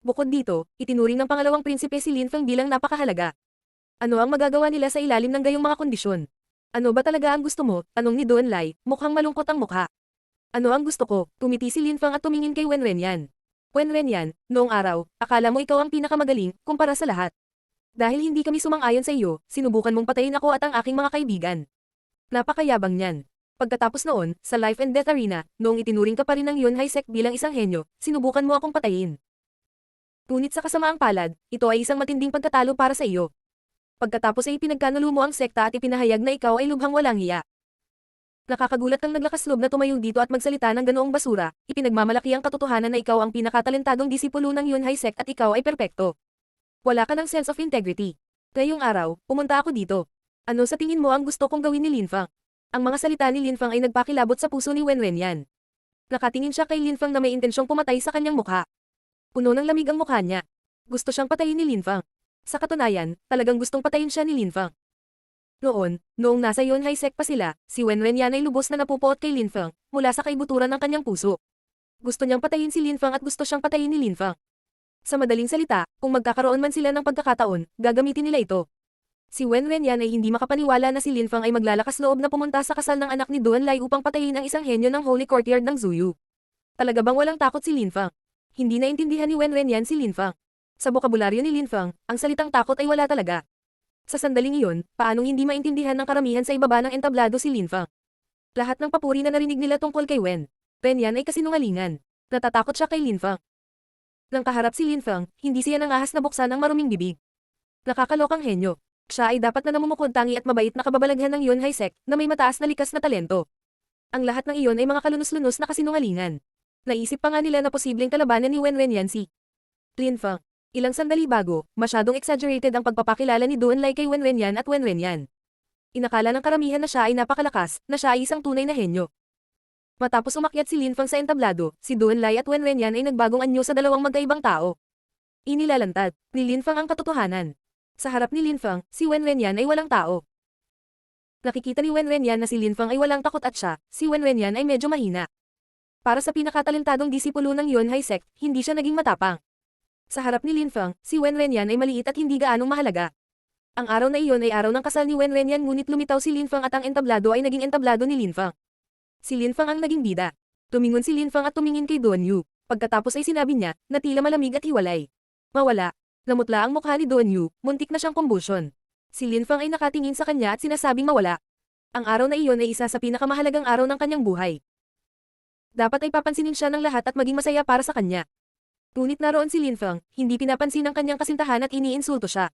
Bukod dito, itinuring ng pangalawang prinsipe si Lin Fang bilang napakahalaga. Ano ang magagawa nila sa ilalim ng gayong mga kondisyon? Ano ba talaga ang gusto mo? Tanong ni Duan Lai, mukhang malungkot ang mukha. Ano ang gusto ko? Tumiti si Lin Fang at tumingin kay Wen Renyan. Wen Renyan, noong araw, akala mo ikaw ang pinakamagaling, kumpara sa lahat. Dahil hindi kami sumang-ayon sa iyo, sinubukan mong patayin ako at ang aking mga kaibigan. Napakayabang niyan. Pagkatapos noon, sa Life and Death Arena, noong itinuring ka pa rin ng Yunhai Sect bilang isang henyo, sinubukan mo akong patayin. Ngunit sa kasamaang palad, ito ay isang matinding pagkatalo para sa iyo. Pagkatapos ay pinagkanulo mo ang sekta at ipinahayag na ikaw ay lubhang walang hiya. Nakakagulat kang naglakas loob na tumayo dito at magsalita ng ganoong basura, ipinagmamalaki ang katotohanan na ikaw ang pinakatalentadong disipulo ng Yunhai Sect at ikaw ay perpekto. Wala ka ng sense of integrity. Ngayong araw, pumunta ako dito. Ano sa tingin mo ang gusto kong gawin ni Lin Fang? Ang mga salita ni Lin Fang ay nagpakilabot sa puso ni Wen Renyan. Nakatingin siya kay Lin Fang na may intensyong pumatay sa kanyang mukha. Puno ng lamig ang mukha niya. Gusto siyang patayin ni Lin Fang. Sa katunayan, talagang gustong patayin siya ni Lin Fang. Noong nasa Yunhai Sect pa sila, si Wen Renyan ay lubos na napupuot kay Lin Fang, mula sa kaibuturan ng kanyang puso. Gusto niyang patayin si Lin Fang at gusto siyang patayin ni Lin Fang. Sa madaling salita, kung magkakaroon man sila ng pagkakataon, gagamitin nila ito. Si Wen Renyan ay hindi makapaniwala na si Lin Fang ay maglalakas loob na pumunta sa kasal ng anak ni Duan Lai upang patayin ang isang henyo ng Holy Courtyard ng Zuyu. Talaga bang walang takot si Lin Fang? Hindi naintindihan ni Wen Renyan si Lin Fang. Sa bokabularyo ni Lin Fang, ang salitang takot ay wala talaga. Sa sandaling iyon, paanong hindi maintindihan ng karamihan sa ibaba ng entablado si Lin Fang? Lahat ng papuri na narinig nila tungkol kay Wen Renyan ay kasinungalingan. Natatakot siya kay Lin Fang. Nang kaharap si Lin Fang, hindi siya nangahas na buksan ang maruming bibig. Nakakalokang henyo. Siya ay dapat na namumukod tangi at mabait na kababalaghan ng Yunhai Sect na may mataas na likas na talento. Ang lahat ng iyon ay mga kalunos-lunos na kasinungalingan. Naisip pa nga nila na posibleng kalabanan ni Wen Renyan si Lin Fang. Ilang sandali bago, masyadong exaggerated ang pagpapakilala ni Duan Lai kay Wen Renyan at Wen Renyan. Inakala ng karamihan na siya ay napakalakas, na siya ay isang tunay na henyo. Matapos umakyat si Lin Fang sa entablado, si Duan Lai at Wen Renyan ay nagbagong anyo sa dalawang magkaibang tao. Inilalantad ni Lin Fang ang katotohanan. Sa harap ni Lin Fang, si Wen Renyan ay walang tao. Nakikita ni Wen Renyan na si Lin Fang ay walang takot at siya, si Wen Renyan ay medyo mahina. Para sa pinakatalentadong disipulo ng Yunhai Sect, hindi siya naging matapang. Sa harap ni Lin Fang, si Wen Renyan ay maliit at hindi gaanong mahalaga. Ang araw na iyon ay araw ng kasal ni Wen Renyan ngunit lumitaw si Lin Fang at ang entablado ay naging entablado ni Lin Fang. Si Lin Fang ang naging bida. Tumingon si Lin Fang at tumingin kay Duan Yu. Pagkatapos ay sinabi niya, na tila malamig at hiwalay. Mawala. Namutla ang mukha ni Duan Yu, muntik na siyang kumbusyon. Si Lin Fang ay nakatingin sa kanya at sinasabing mawala. Ang araw na iyon ay isa sa pinakamahalagang araw ng kanyang buhay. Dapat ay papansinin siya ng lahat at maging masaya para sa kanya. Ngunit naroon si Lin Fang, hindi pinapansin ang kanyang kasintahan at iniinsulto siya.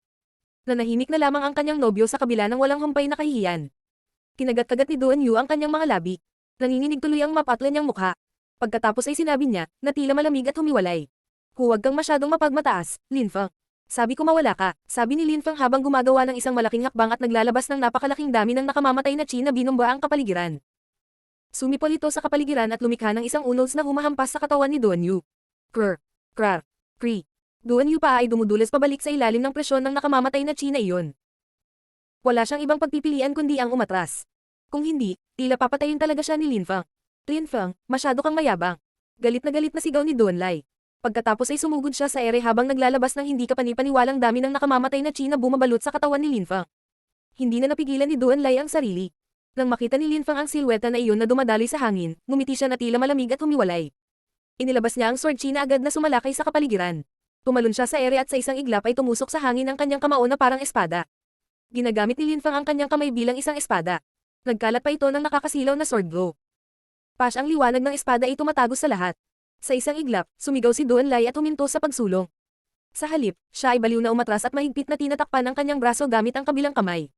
Nanahimik na lamang ang kanyang nobyo sa kabila ng walang humpay na kahihiyan. Kinagat-kagat ni Duan Yu ang kanyang mga labi. Nanginginig tuloy ang mapatla niyang mukha. Pagkatapos ay sinabi niya, na tila malamig at humiwalay. Huwag kang masyadong mapagmataas, Lin Fang. Sabi ko mawala ka, sabi ni Lin Fang habang gumagawa ng isang malaking hakbang at naglalabas ng napakalaking dami ng nakamamatay na chi na binomba ang kapaligiran. Sumipol ito sa kapaligiran at lumikha ng isang unols na humahampas sa katawan ni Duan Yu. Krar, kri. Duan Yu pa ay dumudulas pabalik sa ilalim ng presyon ng nakamamatay na chi na iyon. Wala siyang ibang pagpipilian kundi ang umatras. Kung hindi, tila papatayin talaga siya ni Lin Fang. Lin Fang, masyado kang mayabang. Galit na sigaw ni Duan Lai. Pagkatapos ay sumugod siya sa ere habang naglalabas ng hindi kapani-paniwalang dami ng nakamamatay na chi na bumabalot sa katawan ni Lin Fang. Hindi na napigilan ni Duan Lai ang sarili. Nang makita ni Lin Fang ang silweta na iyon na dumadaloy sa hangin, ngumiti siya na tila malamig at humiwalay. Inilabas niya ang sword chi na agad na sumalakay sa kapaligiran. Tumalon siya sa ere at sa isang iglap ay tumusok sa hangin ang kanyang kamao na parang espada. Ginagamit ni Linfang ang kanyang kamay bilang isang espada. Nagkalat pa ito ng nakakasilaw na sword blow. Pash ang liwanag ng espada ay tumatagos sa lahat. Sa isang iglap, sumigaw si Duan Lai at huminto sa pagsulong. Sa halip, siya ay baliw na umatras at mahigpit na tinatakpan ang kanyang braso gamit ang kabilang kamay.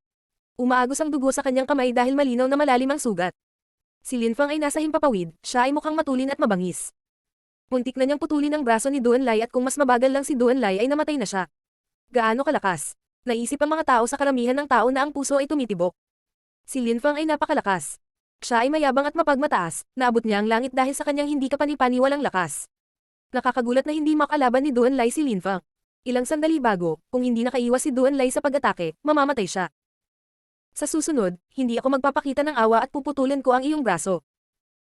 Umaagos ang dugo sa kanyang kamay dahil malinaw na malalim ang sugat. Si Linfang ay nasa himpapawid, siya ay mukhang matulin at mabangis. Muntik na niyang putulin ang braso ni Duan Lai at kung mas mabagal lang si Duan Lai ay namatay na siya. Gaano kalakas? Naisip ang mga tao sa karamihan ng tao na ang puso ay tumitibok. Si Linfang ay napakalakas. Siya ay mayabang at mapagmataas, naabot niya ang langit dahil sa kanyang hindi kapani-paniwalang lakas. Nakakagulat na hindi makalaban ni Duan Lai si Linfang. Ilang sandali bago, kung hindi nakaiwas si Duan Lai sa pag-atake, mamamatay siya. Sa susunod, hindi ako magpapakita ng awa at puputulan ko ang iyong braso.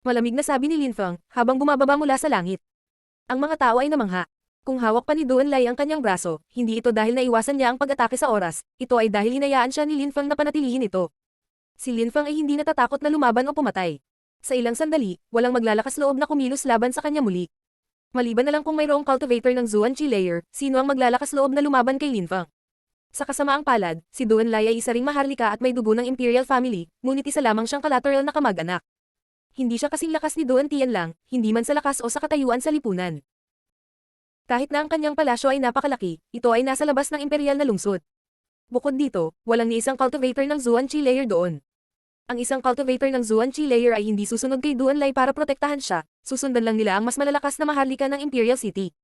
Malamig na sabi ni Linfang, habang bumababa mula sa langit. Ang mga tao ay namangha. Kung hawak pa ni Duan Lai ang kanyang braso, hindi ito dahil naiwasan niya ang pag-atake sa oras, ito ay dahil hinayaan siya ni Linfang na panatilihin ito. Si Linfang ay hindi natatakot na lumaban o pumatay. Sa ilang sandali, walang maglalakas loob na kumilos laban sa kanya muli. Maliban na lang kung mayroong cultivator ng Zuan Chi layer, sino ang maglalakas loob na lumaban kay Linfang? Sa kasamaang palad, si Duan Lai ay isa ring maharlika at may dugo ng Imperial family, ngunit isa lamang siyang collateral na kamag-anak. Hindi siya kasing lakas ni Duan Tianlang, hindi man sa lakas o sa katayuan sa lipunan. Kahit na ang kanyang palasyo ay napakalaki, ito ay nasa labas ng imperial na lungsod. Bukod dito, walang ni isang cultivator ng Zuan Chi layer doon. Ang isang cultivator ng Zuan Chi layer ay hindi susunod kay Duan Lai para protektahan siya, susundan lang nila ang mas malalakas na maharlika ng Imperial City.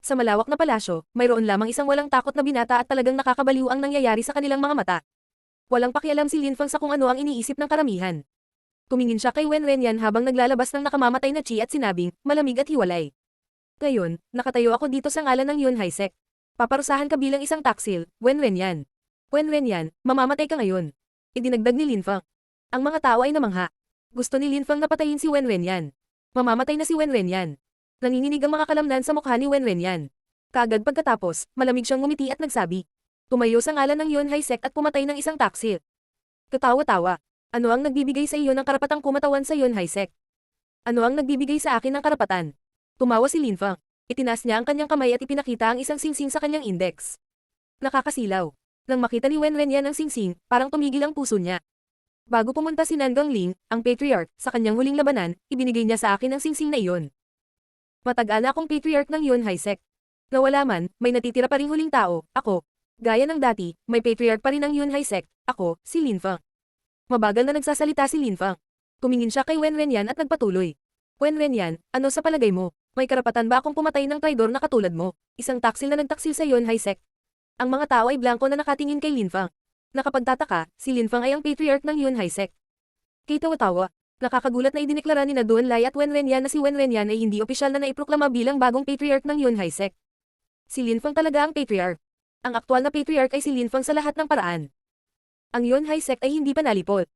Sa malawak na palasyo, mayroon lamang isang walang takot na binata at talagang nakakabaliw ang nangyayari sa kanilang mga mata. Walang pakialam si Linfang sa kung ano ang iniisip ng karamihan. Tumingin siya kay Wen Renyan habang naglalabas ng nakamamatay na chi at sinabing, malamig at hiwalay. Ngayon, nakatayo ako dito sa ngalan ng Yun Haisek. Paparusahan ka bilang isang taksil, Wen Renyan. Wen Renyan, mamamatay ka ngayon. Idinagdag ni Linfang. Ang mga tao ay namangha. Gusto ni Linfang na patayin si Wen Renyan. Mamamatay na si Wen Renyan. Nanginginig ang mga kalamnan sa mukha ni Wen Renyan. Kaagad pagkatapos, malamig siyang ngumiti at nagsabi. Tumayo sa ngalan ng Yun Haisek at pumatay ng isang taksil. Katawa-tawa. Ano ang nagbibigay sa iyo ng karapatang kumatawan sa Yun Haisek? Ano ang nagbibigay sa akin ng karapatan? Tumawa si Linfang. Itinaas niya ang kanyang kamay at ipinakita ang isang singsing sa kanyang index. Nakakasilaw. Nang makita ni Wen Renyan ang singsing, parang tumigil ang puso niya. Bago pumunta si Nangang Ling, ang patriarch, sa kanyang huling labanan, ibinigay niya sa akin ang singsing na iyon. Matagal na akong patriarch ng Yun Haisek. Nawala man, may natitira pa ring huling tao, ako. Gaya ng dati, may patriarch pa rin ng Yun Haisek, ako, si Linfang. Mabagal na nagsasalita si Linfang. Tumingin siya kay Wen Renyan at nagpatuloy. Wen Renyan, ano sa palagay mo? May karapatan ba akong pumatay ng traidor na katulad mo? Isang taksil na nagtaksil sa Yun Haisek. Ang mga tao ay blanko na nakatingin kay Linfang. Nakapagtataka, si Linfang ay ang patriarch ng Yun Haisek. Kitawa-tawa. Nakakagulat na idineklara ni na Duan Lai at Wen Renyan na si Wen Renyan ay hindi opisyal na naiproklama bilang bagong patriarch ng Yun Haisek. Si Linfang talaga ang patriarch. Ang aktwal na patriarch ay si Linfang sa lahat ng paraan. Ang Yun Haisek ay hindi pa nalipol.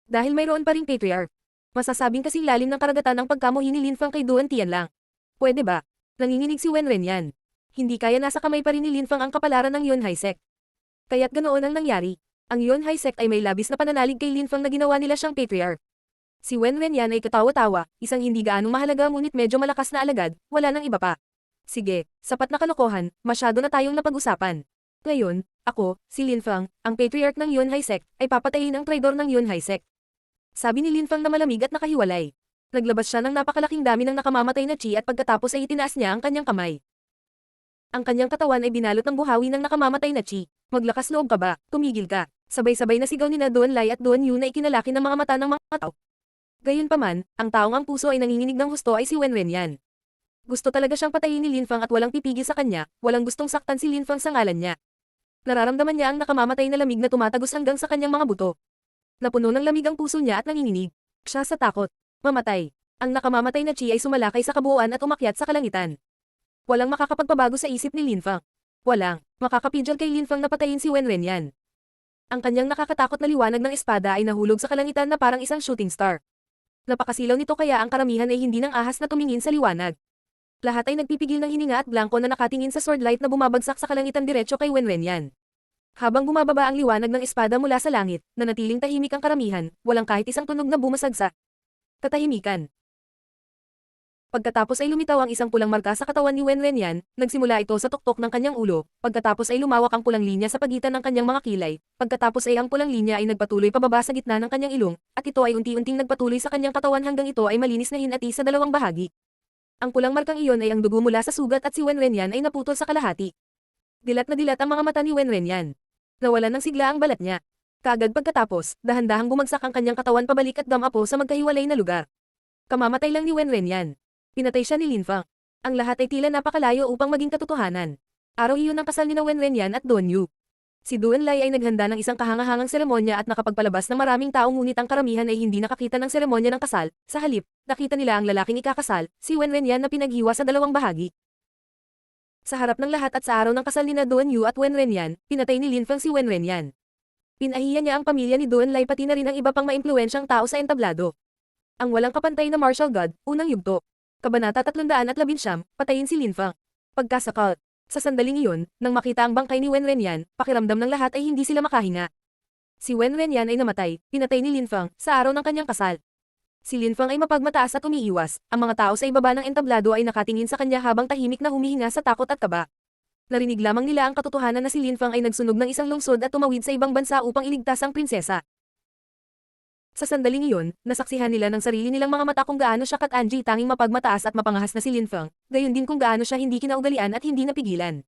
Dahil mayroon pa ring patriarch. Masasabing kasing lalim ng karagatan ng pagkamuhi ni Linfang kay Duan Tianlang. Pwede ba? Nanginginig si Wen Renyan. Hindi kaya nasa kamay pa rin ni Linfang ang kapalaran ng Yun Haisek. Kaya't ganoon ang nangyari. Ang Yun Haisek ay may labis na pananalig kay Linfang na ginawa nila siyang patriarch. Si Wen Renyan ay katawa-tawa, isang hindi gaanong mahalaga ngunit medyo malakas na alagad, wala nang iba pa. Sige, sapat na kalokohan, masyado na tayong napag-usapan. Ngayon, ako, si Linfang, ang patriarch ng Yun Haisek, ay papatayin ang traidor ng Yun Haisek. Sabi ni Linfang na malamig at nakahiwalay. Naglabas siya ng napakalaking dami ng nakamamatay na chi at pagkatapos ay itinaas niya ang kanyang kamay. Ang kanyang katawan ay binalot ng buhawi ng nakamamatay na chi. Maglakas loob ka ba? Tumigil ka. Sabay-sabay na sigaw ni na Duan Lai at Duan Yu na ikinalaki ng mga mata ng mga tao. Gayunpaman, ang taong ang puso ay nanginginig ng husto ay si Wen Renyan. Gusto talaga siyang patayin ni Linfang at walang pipigil sa kanya, walang gustong saktan si Linfang sa ngalan niya. Nararamdaman niya ang nakamamatay na lamig na tumatagos hanggang sa kanyang mga buto. Napuno ng lamig ang puso niya at nanginginig. Siya sa takot. Mamatay. Ang nakamamatay na chi ay sumalakay sa kabuuan at umakyat sa kalangitan. Walang makakapagpabago sa isip ni Linfang. Walang makakapigil kay Linfang na patayin si Wen Renyan. Ang kanyang nakakatakot na liwanag ng espada ay nahulog sa kalangitan na parang isang shooting star. Napakasilaw nito kaya ang karamihan ay hindi nang ahas na tumingin sa liwanag. Lahat ay nagpipigil ng hininga at blanko na nakatingin sa sword light na bumabagsak sa kalangitan diretso kay Wen Renyan. Habang bumababa ang liwanag ng espada mula sa langit, nanatiling tahimik ang karamihan, walang kahit isang tunog na bumasag sa katahimikan. Pagkatapos ay lumitaw ang isang pulang marka sa katawan ni Wen Renyan, nagsimula ito sa tuktok ng kanyang ulo, pagkatapos ay lumawak ang pulang linya sa pagitan ng kanyang mga kilay, pagkatapos ay ang pulang linya ay nagpatuloy pababa sa gitna ng kanyang ilong, at ito ay unti-unting nagpatuloy sa kanyang katawan hanggang ito ay malinis na hinati sa dalawang bahagi. Ang pulang markang iyon ay ang dugo mula sa sugat at si Wen Renyan ay naputol sa kalahati. Dilat na dilat ang mga mata ni Wen Renyan. Nawalan ng sigla ang balat niya. Kaagad pagkatapos, dahan-dahang bumagsak ang kanyang katawan pabalik at damapo sa magkahiwalay na lugar. Kamamatay lang ni Wen Renyan. Pinatay siya ni Lin Fang. Ang lahat ay tila napakalayo upang maging katotohanan. Araw iyon ang kasal ni Wen Renyan at Don Yu. Si Duan Lai ay naghanda ng isang kahangahangang seremonya at nakapagpalabas ng maraming tao ngunit ang karamihan ay hindi nakakita ng seremonya ng kasal. Sa halip, nakita nila ang lalaking ikakasal, si Wen Renyan na pinaghiwa sa dalawang bahagi. Sa harap ng lahat at sa araw ng kasal ni Duan Yu at Wen Renyan, pinatay ni Lin Fang si Wen Renyan. Pinahiya niya ang pamilya ni Duan Lai pati na rin ang iba pang maimpluwensyang tao sa entablado. Ang walang kapantay na martial god, unang yugto. Kabanata 319, patayin si Lin Fang. Pagkasakal. Sa sandaling iyon, nang makita ang bangkay ni Wen Renyan, pakiramdam ng lahat ay hindi sila makahinga. Si Wen Renyan ay namatay, pinatay ni Lin Fang, sa araw ng kanyang kasal. Si Lin Fang ay mapagmataas at umiiwas, ang mga tao sa ibaba ng entablado ay nakatingin sa kanya habang tahimik na humihinga sa takot at kaba. Narinig lamang nila ang katotohanan na si Lin Fang ay nagsunog ng isang lungsod at tumawid sa ibang bansa upang iligtas ang prinsesa. Sa sandaling iyon, nasaksihan nila ng sarili nilang mga mata kung gaano siya Kat-Anji tanging mapagmataas at mapangahas na si Lin Fang, gayon din kung gaano siya hindi kinaugalian at hindi napigilan.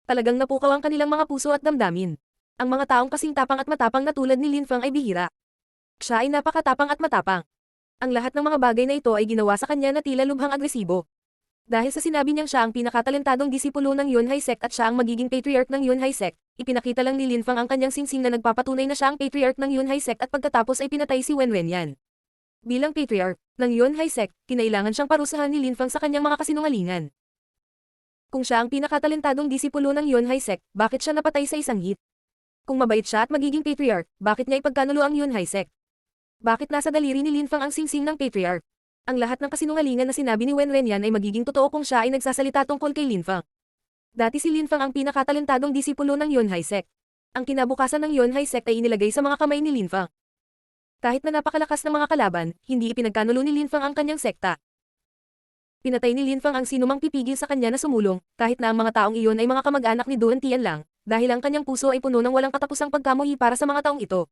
Talagang napukaw ang kanilang mga puso at damdamin. Ang mga taong kasing tapang at matapang na tulad ni Lin Fang ay bihira. Siya ay napakatapang at matapang. Ang lahat ng mga bagay na ito ay ginawa sa kanya na tila lubhang agresibo. Dahil sa sinabi niyang siya ang pinakatalentadong disipulo ng Yunhai Sect at siya ang magiging patriarch ng Yunhai Sect, ipinakita lang ni Lin Fang ang kanyang singsing na nagpapatunay na siya ang patriarch ng Yunhai Sect at pagkatapos ay pinatay si Wen Renyan. Bilang patriarch ng Yunhai Sect, kinailangan siyang parusahan ni Lin Fang sa kanyang mga kasinungalingan. Kung siya ang pinakatalentadong disipulo ng Yunhai Sect, bakit siya napatay sa isang hit? Kung mabait siya at magiging patriarch, bakit niya ipagkanulo ang Yunhai Sect? Bakit nasa daliri ni Lin Fang ang singsing ng patriarch? Ang lahat ng kasinungalingan na sinabi ni Wen Renyan ay magiging totoo kung siya ay nagsasalita tungkol kay Lin Fang. Dati si Lin Fang ang pinakatalentadong disipulo ng Yunhai Sect. Ang kinabukasan ng Yunhai Sect ay inilagay sa mga kamay ni Lin Fang. Kahit na napakalakas ng mga kalaban, hindi ipinagkanulo ni Lin Fang ang kanyang sekta. Pinatay ni Lin Fang ang sinumang pipigil sa kanya na sumulong, kahit na ang mga taong iyon ay mga kamag-anak ni Duan Tian lang, dahil ang kanyang puso ay puno ng walang katapusang pagkamuhi para sa mga taong ito.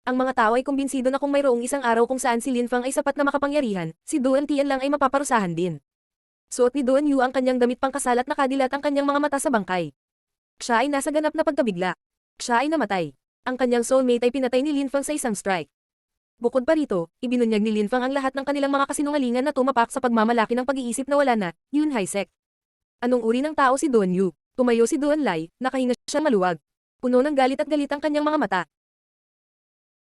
Ang mga tao ay kumbinsido na kung mayroong isang araw kung saan si Lin Fang ay sapat na makapangyarihan, si Duan Tian lang ay mapaparusahan din. Suot ni Duan Yu ang kanyang damit pangkasal at nakadilat ang kanyang mga mata sa bangkay. Siya ay nasa ganap na pagkabigla. Siya ay namatay. Ang kanyang soulmate ay pinatay ni Lin Fang sa isang strike. Bukod pa rito, ibinunyag ni Lin Fang ang lahat ng kanilang mga kasinungalingan na tumapak sa pagmamalaki ng pag-iisip na wala na, Yunhai Sect. Anong uri ng tao si Duan Yu? Tumayo si Duan Lai, nakahinga siya maluwag. Puno ng galit at galit ang kanyang mga mata.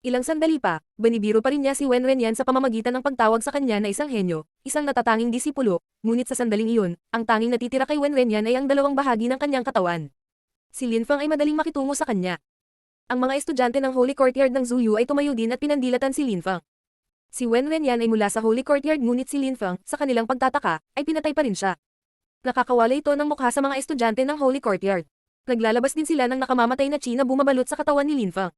Ilang sandali pa, banibiro pa rin niya si Wen Renyan sa pamamagitan ng pagtawag sa kanya na isang henyo, isang natatanging disipulo, ngunit sa sandaling iyon, ang tanging natitira kay Wen Renyan ay ang dalawang bahagi ng kanyang katawan. Si Lin Fang ay madaling makitungo sa kanya. Ang mga estudyante ng Holy Courtyard ng Zuyu ay tumayo din at pinandilatan si Lin Fang. Si Wen Renyan ay mula sa Holy Courtyard ngunit si Lin Fang, sa kanilang pagtataka, ay pinatay pa rin siya. Nakakawala ito ng mukha sa mga estudyante ng Holy Courtyard. Naglalabas din sila ng nakamamatay na chi na bumabalot sa katawan ni Lin Fang.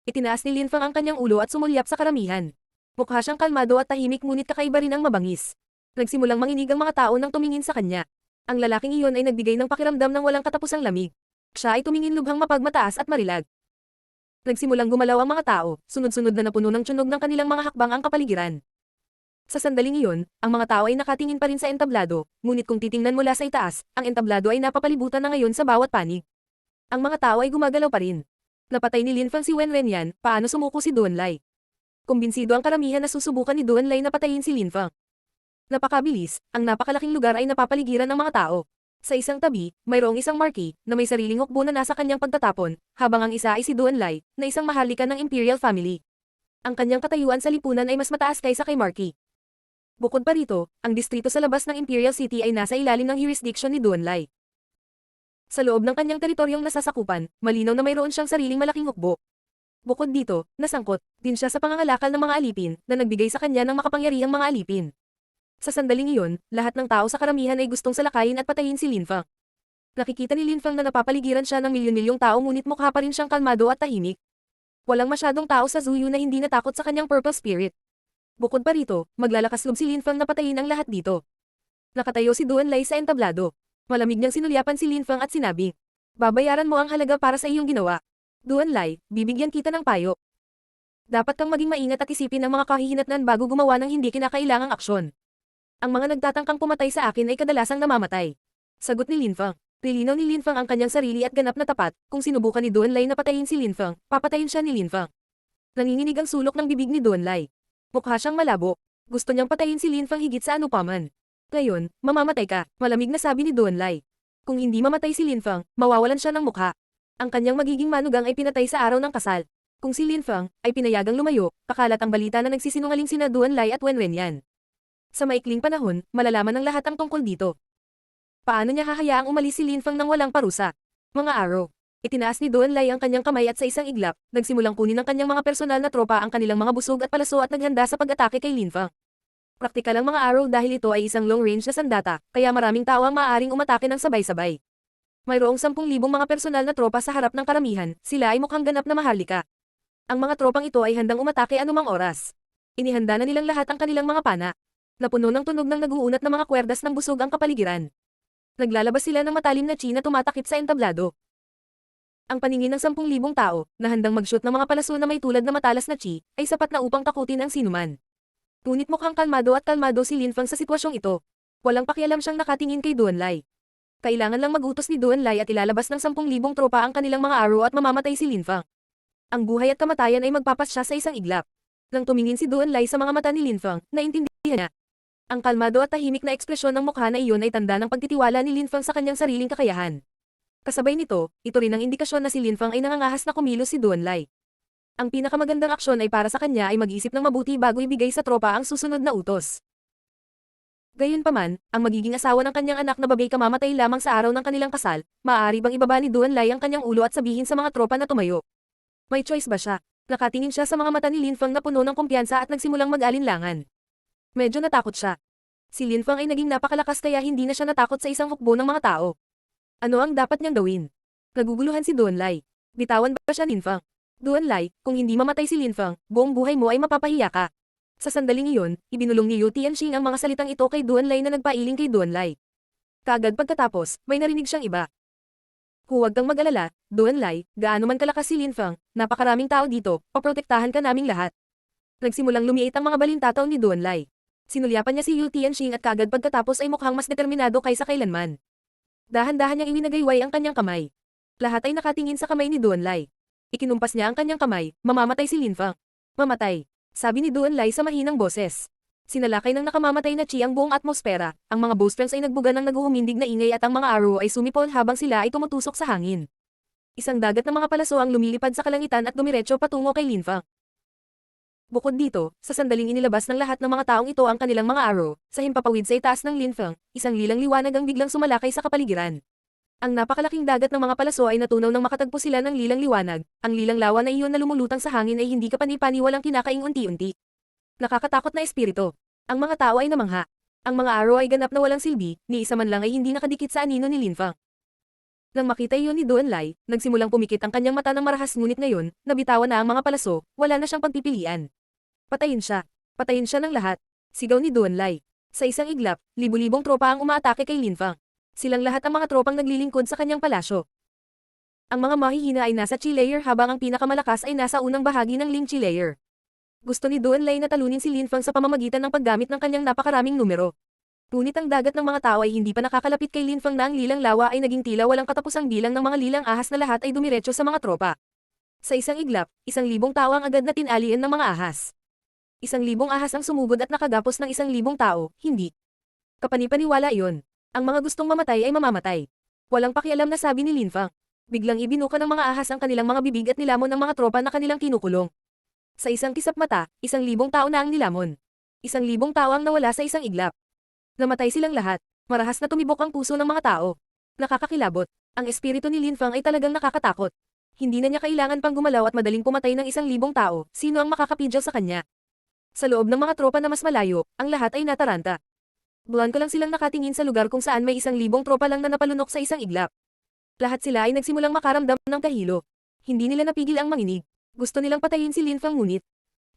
Itinaas ni Lin Fang ang kanyang ulo at sumulyap sa karamihan. Mukha siyang kalmado at tahimik ngunit kakaiba rin ang mabangis. Nagsimulang manginig ang mga tao nang tumingin sa kanya. Ang lalaking iyon ay nagbigay ng pakiramdam ng walang katapusang lamig. Siya ay tumingin lubhang mapagmataas at marilag. Nagsimulang gumalaw ang mga tao, sunod-sunod na napuno ng tunog ng kanilang mga hakbang ang kapaligiran. Sa sandaling iyon, ang mga tao ay nakatingin pa rin sa entablado, ngunit kung titingnan mula sa itaas, ang entablado ay napapalibutan na ngayon sa bawat panig. Ang mga tao ay gumagalaw pa rin. Napatay ni Lin Fang si Wen Renyan, paano sumuko si Duan Lai? Kumbinsido ang karamihan na susubukan ni Duan Lai na patayin si Lin Fang. Napakabilis, ang napakalaking lugar ay napapaligiran ng mga tao. Sa isang tabi, mayroong isang marquee na may sariling hukbo na nasa kanyang pagtatapon, habang ang isa ay si Duan Lai, na isang maharlika ng Imperial Family. Ang kanyang katayuan sa lipunan ay mas mataas kaysa kay Marquee. Bukod pa rito, ang distrito sa labas ng Imperial City ay nasa ilalim ng jurisdiction ni Duan Lai. Sa loob ng kanyang teritoryong nasasakupan, malinaw na mayroon siyang sariling malaking hukbo. Bukod dito, nasangkot din siya sa pangangalakal ng mga alipin na nagbigay sa kanya ng makapangyarihang mga alipin. Sa sandaling iyon, lahat ng tao sa karamihan ay gustong salakayin at patayin si Lin Fang. Nakikita ni Lin Fang na napapaligiran siya ng milyon-milyong tao ngunit mukha pa rin siyang kalmado at tahimik. Walang masyadong tao sa Zuyu na hindi natakot sa kanyang purple spirit. Bukod pa rito, maglalakas loob si Lin Feng na patayin ang lahat dito. Nakatayo si Duan Lai sa entablado. Malamig niyang sinulyapan si Lin Feng at sinabi, babayaran mo ang halaga para sa iyong ginawa. Duan Lai, bibigyan kita ng payo. Dapat kang maging maingat at isipin ang mga kahihinatnan bago gumawa ng hindi kinakailangang aksyon. Ang mga nagtatangkang pumatay sa akin ay kadalasang namamatay. Sagot ni Lin Feng. Nilinaw ni Lin Feng ang kanyang sarili at ganap na tapat. Kung sinubukan ni Duan Lai na patayin si Lin Feng, papatayin siya ni Lin Feng. Nanginginig ang sulok ng bibig ni Duan Lai. Mukha siyang malabo. Gusto niyang patayin si Lin Feng higit sa anupaman. Ngayon, mamamatay ka, malamig na sabi ni Duan Lai. Kung hindi mamatay si Lin Feng, mawawalan siya ng mukha. Ang kanyang magiging manugang ay pinatay sa araw ng kasal. Kung si Lin Feng ay pinayagang lumayo, kakalat ang balita na nagsisinungaling sina Duan Lai at Wen Wenyan. Sa maikling panahon, malalaman ng lahat ang tungkol dito. Paano niya hahayaang umalis si Lin Feng nang walang parusa? Mga araw. Itinaas ni Duan Lai ang kanyang kamay at sa isang iglap, nagsimulang kunin ng kanyang mga personal na tropa ang kanilang mga busog at palaso at naghanda sa pag-atake kay Lin Feng. Praktikal ang mga araw dahil ito ay isang long-range na sandata, kaya maraming tao ang maaaring umatake ng sabay-sabay. Mayroong 10,000 mga personal na tropa sa harap ng karamihan, sila ay mukhang ganap na maharlika. Ang mga tropang ito ay handang umatake anumang oras. Inihanda na nilang lahat ang kanilang mga pana. Napuno ng tunog ng nag-uunat na mga kwerdas ng busog ang kapaligiran. Naglalabas sila ng matalim na chi na tumatakip sa entablado. Ang paningin ng 10,000 tao, na handang mag-shoot ng mga palaso na may tulad na matalas na chi, ay sapat na upang takutin ang sinuman. Ngunit mukhang kalmado at kalmado si Lin Feng sa sitwasyong ito. Walang pakialam siyang nakatingin kay Duan Lai. Kailangan lang mag-utos ni Duan Lai at ilalabas ng 10,000 tropa ang kanilang mga arrow at mamamatay si Lin Feng. Ang buhay at kamatayan ay magpapasya sa isang iglap. Nang tumingin si Duan Lai sa mga mata ni Lin Feng, naintindihan niya. Ang kalmado at tahimik na ekspresyon ng mukha na iyon ay tanda ng pagtitiwala ni Lin Feng sa kanyang sariling kakayahan. Kasabay nito, ito rin ang indikasyon na si Lin Feng ay nangangahas na kumilos si Duan Lai. Ang pinakamagandang aksyon ay para sa kanya ay mag-isip ng mabuti bago ibigay sa tropa ang susunod na utos. Gayunpaman, ang magiging asawa ng kanyang anak na babae kamamatay lamang sa araw ng kanilang kasal, maaari bang ibaba ni Duan Lai ang kanyang ulo at sabihin sa mga tropa na tumayo? May choice ba siya? Nakatingin siya sa mga mata ni Lin Feng na puno ng kumpiyansa at nagsimulang mag-alinlangan. Medyo natakot siya. Si Lin Feng ay naging napakalakas kaya hindi na siya natakot sa isang hukbo ng mga tao. Ano ang dapat niyang gawin? Naguguluhan si Duan Lai. Bitawan ba siya Lin Feng? Duan Lai, kung hindi mamatay si Lin Feng, buong buhay mo ay mapapahiya ka. Sa sandaling iyon, ibinulong ni Yu Tianxing ang mga salitang ito kay Duan Lai na nagpailing kay Duan Lai. Kaagad pagkatapos, may narinig siyang iba. Huwag kang mag-alala, Duan Lai, gaano man kalakas si Lin Feng, napakaraming tao dito, paprotektahan ka naming lahat. Nagsimulang lumiit ang mga balintataw ni Duan Lai. Sinulyapan niya si Yu Tianxing at kaagad pagkatapos ay mukhang mas determinado kaysa kailanman. Dahan-dahan niyang iwinagayway ang kanyang kamay. Lahat ay nakatingin sa kamay ni Duan Lai. Ikinumpas niya ang kanyang kamay, mamamatay si Lin Feng. Mamatay, sabi ni Duan Lai sa mahinang boses. Sinalakay ng nakamamatay na chi ang buong atmosfera, ang mga bowstrings ay nagbuga ng naguhumindig na ingay at ang mga arrow ay sumipol habang sila ay tumutusok sa hangin. Isang dagat ng mga palaso ang lumilipad sa kalangitan at dumiretso patungo kay Lin Feng. Bukod dito, sa sandaling inilabas ng lahat ng mga taong ito ang kanilang mga arrow, sa himpapawid sa itaas ng Lin Feng, isang lilang liwanag ang biglang sumalakay sa kapaligiran. Ang napakalaking dagat ng mga palaso ay natunaw nang makatagpo sila ng lilang liwanag, ang lilang lawa na iyon na lumulutang sa hangin ay hindi kapani-paniwalang kinakaing unti-unti. Nakakatakot na espiritu. Ang mga tao ay namangha. Ang mga arrow ay ganap na walang silbi, ni isa man lang ay hindi nakadikit sa anino ni Lin Feng. Nang makita iyon ni Duan Lai, nagsimulang pumikit ang kanyang mata ng marahas ngunit ngayon, nabitawan na ang mga palaso, wala na siyang pagpipilian. Patayin siya. Patayin siya ng lahat. Sigaw ni Duan Lai. Sa isang iglap, libu-libong tropa ang umaatake kay Lin Feng. Silang lahat ang mga tropang naglilingkod sa kanyang palasyo. Ang mga mahihina ay nasa Chi layer habang ang pinakamalakas ay nasa unang bahagi ng Ling Chi layer. Gusto ni Duan Lai na talunin si Lin Feng sa pamamagitan ng paggamit ng kanyang napakaraming numero. Ngunit ang dagat ng mga tao ay hindi pa nakakalapit kay Lin Feng na ang lilang lawa ay naging tila walang katapusang bilang ng mga lilang ahas na lahat ay dumiretso sa mga tropa. Sa isang iglap, 1,000 tao ang agad na tinalian ng mga ahas. 1,000 ahas ang sumugod at nakagapos ng 1,000 tao, hindi. Kapani-paniwala iyon. Ang mga gustong mamatay ay mamamatay. Walang pakialam na sabi ni Lin Feng. Biglang ibinuka ng mga ahas ang kanilang mga bibig at nilamon ng mga tropa na kanilang kinukulong. Sa isang kisap mata, 1,000 tao na ang nilamon. 1,000 tao ang nawala sa isang iglap. Namatay silang lahat. Marahas na tumibok ang puso ng mga tao. Nakakakilabot. Ang espiritu ni Lin Feng ay talagang nakakatakot. Hindi na niya kailangan pang gumalaw at madaling pumatay ng 1,000 tao, sino ang makakapidyo sa kanya? Sa loob ng mga tropa na mas malayo, ang lahat ay nataranta. Buwan ko lang silang nakatingin sa lugar kung saan may 1,000 tropa lang na napalunok sa isang iglap. Lahat sila ay nagsimulang makaramdam ng kahilo. Hindi nila napigil ang manginig. Gusto nilang patayin si Lin Feng ngunit.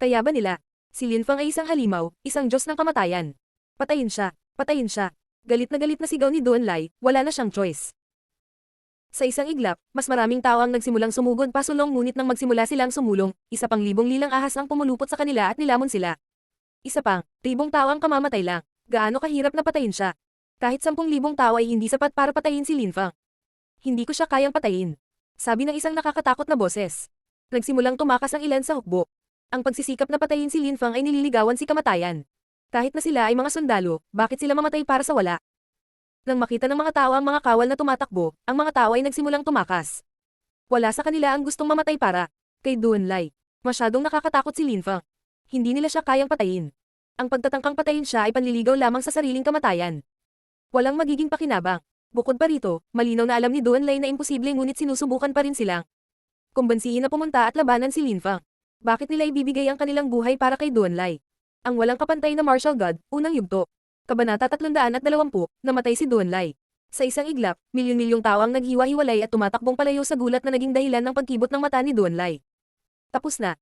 Kaya ba nila? Si Lin Fang ay isang halimaw, isang Diyos ng kamatayan. Patayin siya, patayin siya. Galit na sigaw ni Duan Lai, wala na siyang choice. Sa isang iglap, mas maraming tao ang nagsimulang sumugod pasulong ngunit nang magsimula silang sumulong, isa pang libong lilang ahas ang pumulupot sa kanila at nilamon sila. Isa pang, libong tao ang kamamatay lang. Gaano kahirap na patayin siya. Kahit 10,000 tao ay hindi sapat para patayin si Lin Fang. Hindi ko siya kayang patayin. Sabi ng isang nakakatakot na boses. Nagsimulang tumakas ang ilan sa hukbo. Ang pagsisikap na patayin si Lin Fang ay nililigawan si kamatayan. Kahit na sila ay mga sundalo, bakit sila mamatay para sa wala? Nang makita ng mga tao ang mga kawal na tumatakbo, ang mga tao ay nagsimulang tumakas. Wala sa kanila ang gustong mamatay para kay Duan Lai. Masyadong nakakatakot si Lin Fang. Hindi nila siya kayang patayin. Ang pagtatangkang patayin siya ay panliligaw lamang sa sariling kamatayan. Walang magiging pakinabang. Bukod pa rito, malinaw na alam ni Duan Lai na imposible ngunit sinusubukan pa rin silang kumbansihin na pumunta at labanan si Lin Fang. Bakit nila ibibigay ang kanilang buhay para kay Duan Lai? Ang walang kapantay na martial god, unang yugto. Kabanata 320, namatay si Duan Lai. Sa isang iglap, milyon-milyong tao ang naghiwa-hiwalay at tumatakbong palayo sa gulat na naging dahilan ng pagkibot ng mata ni Duan Lai. Tapos na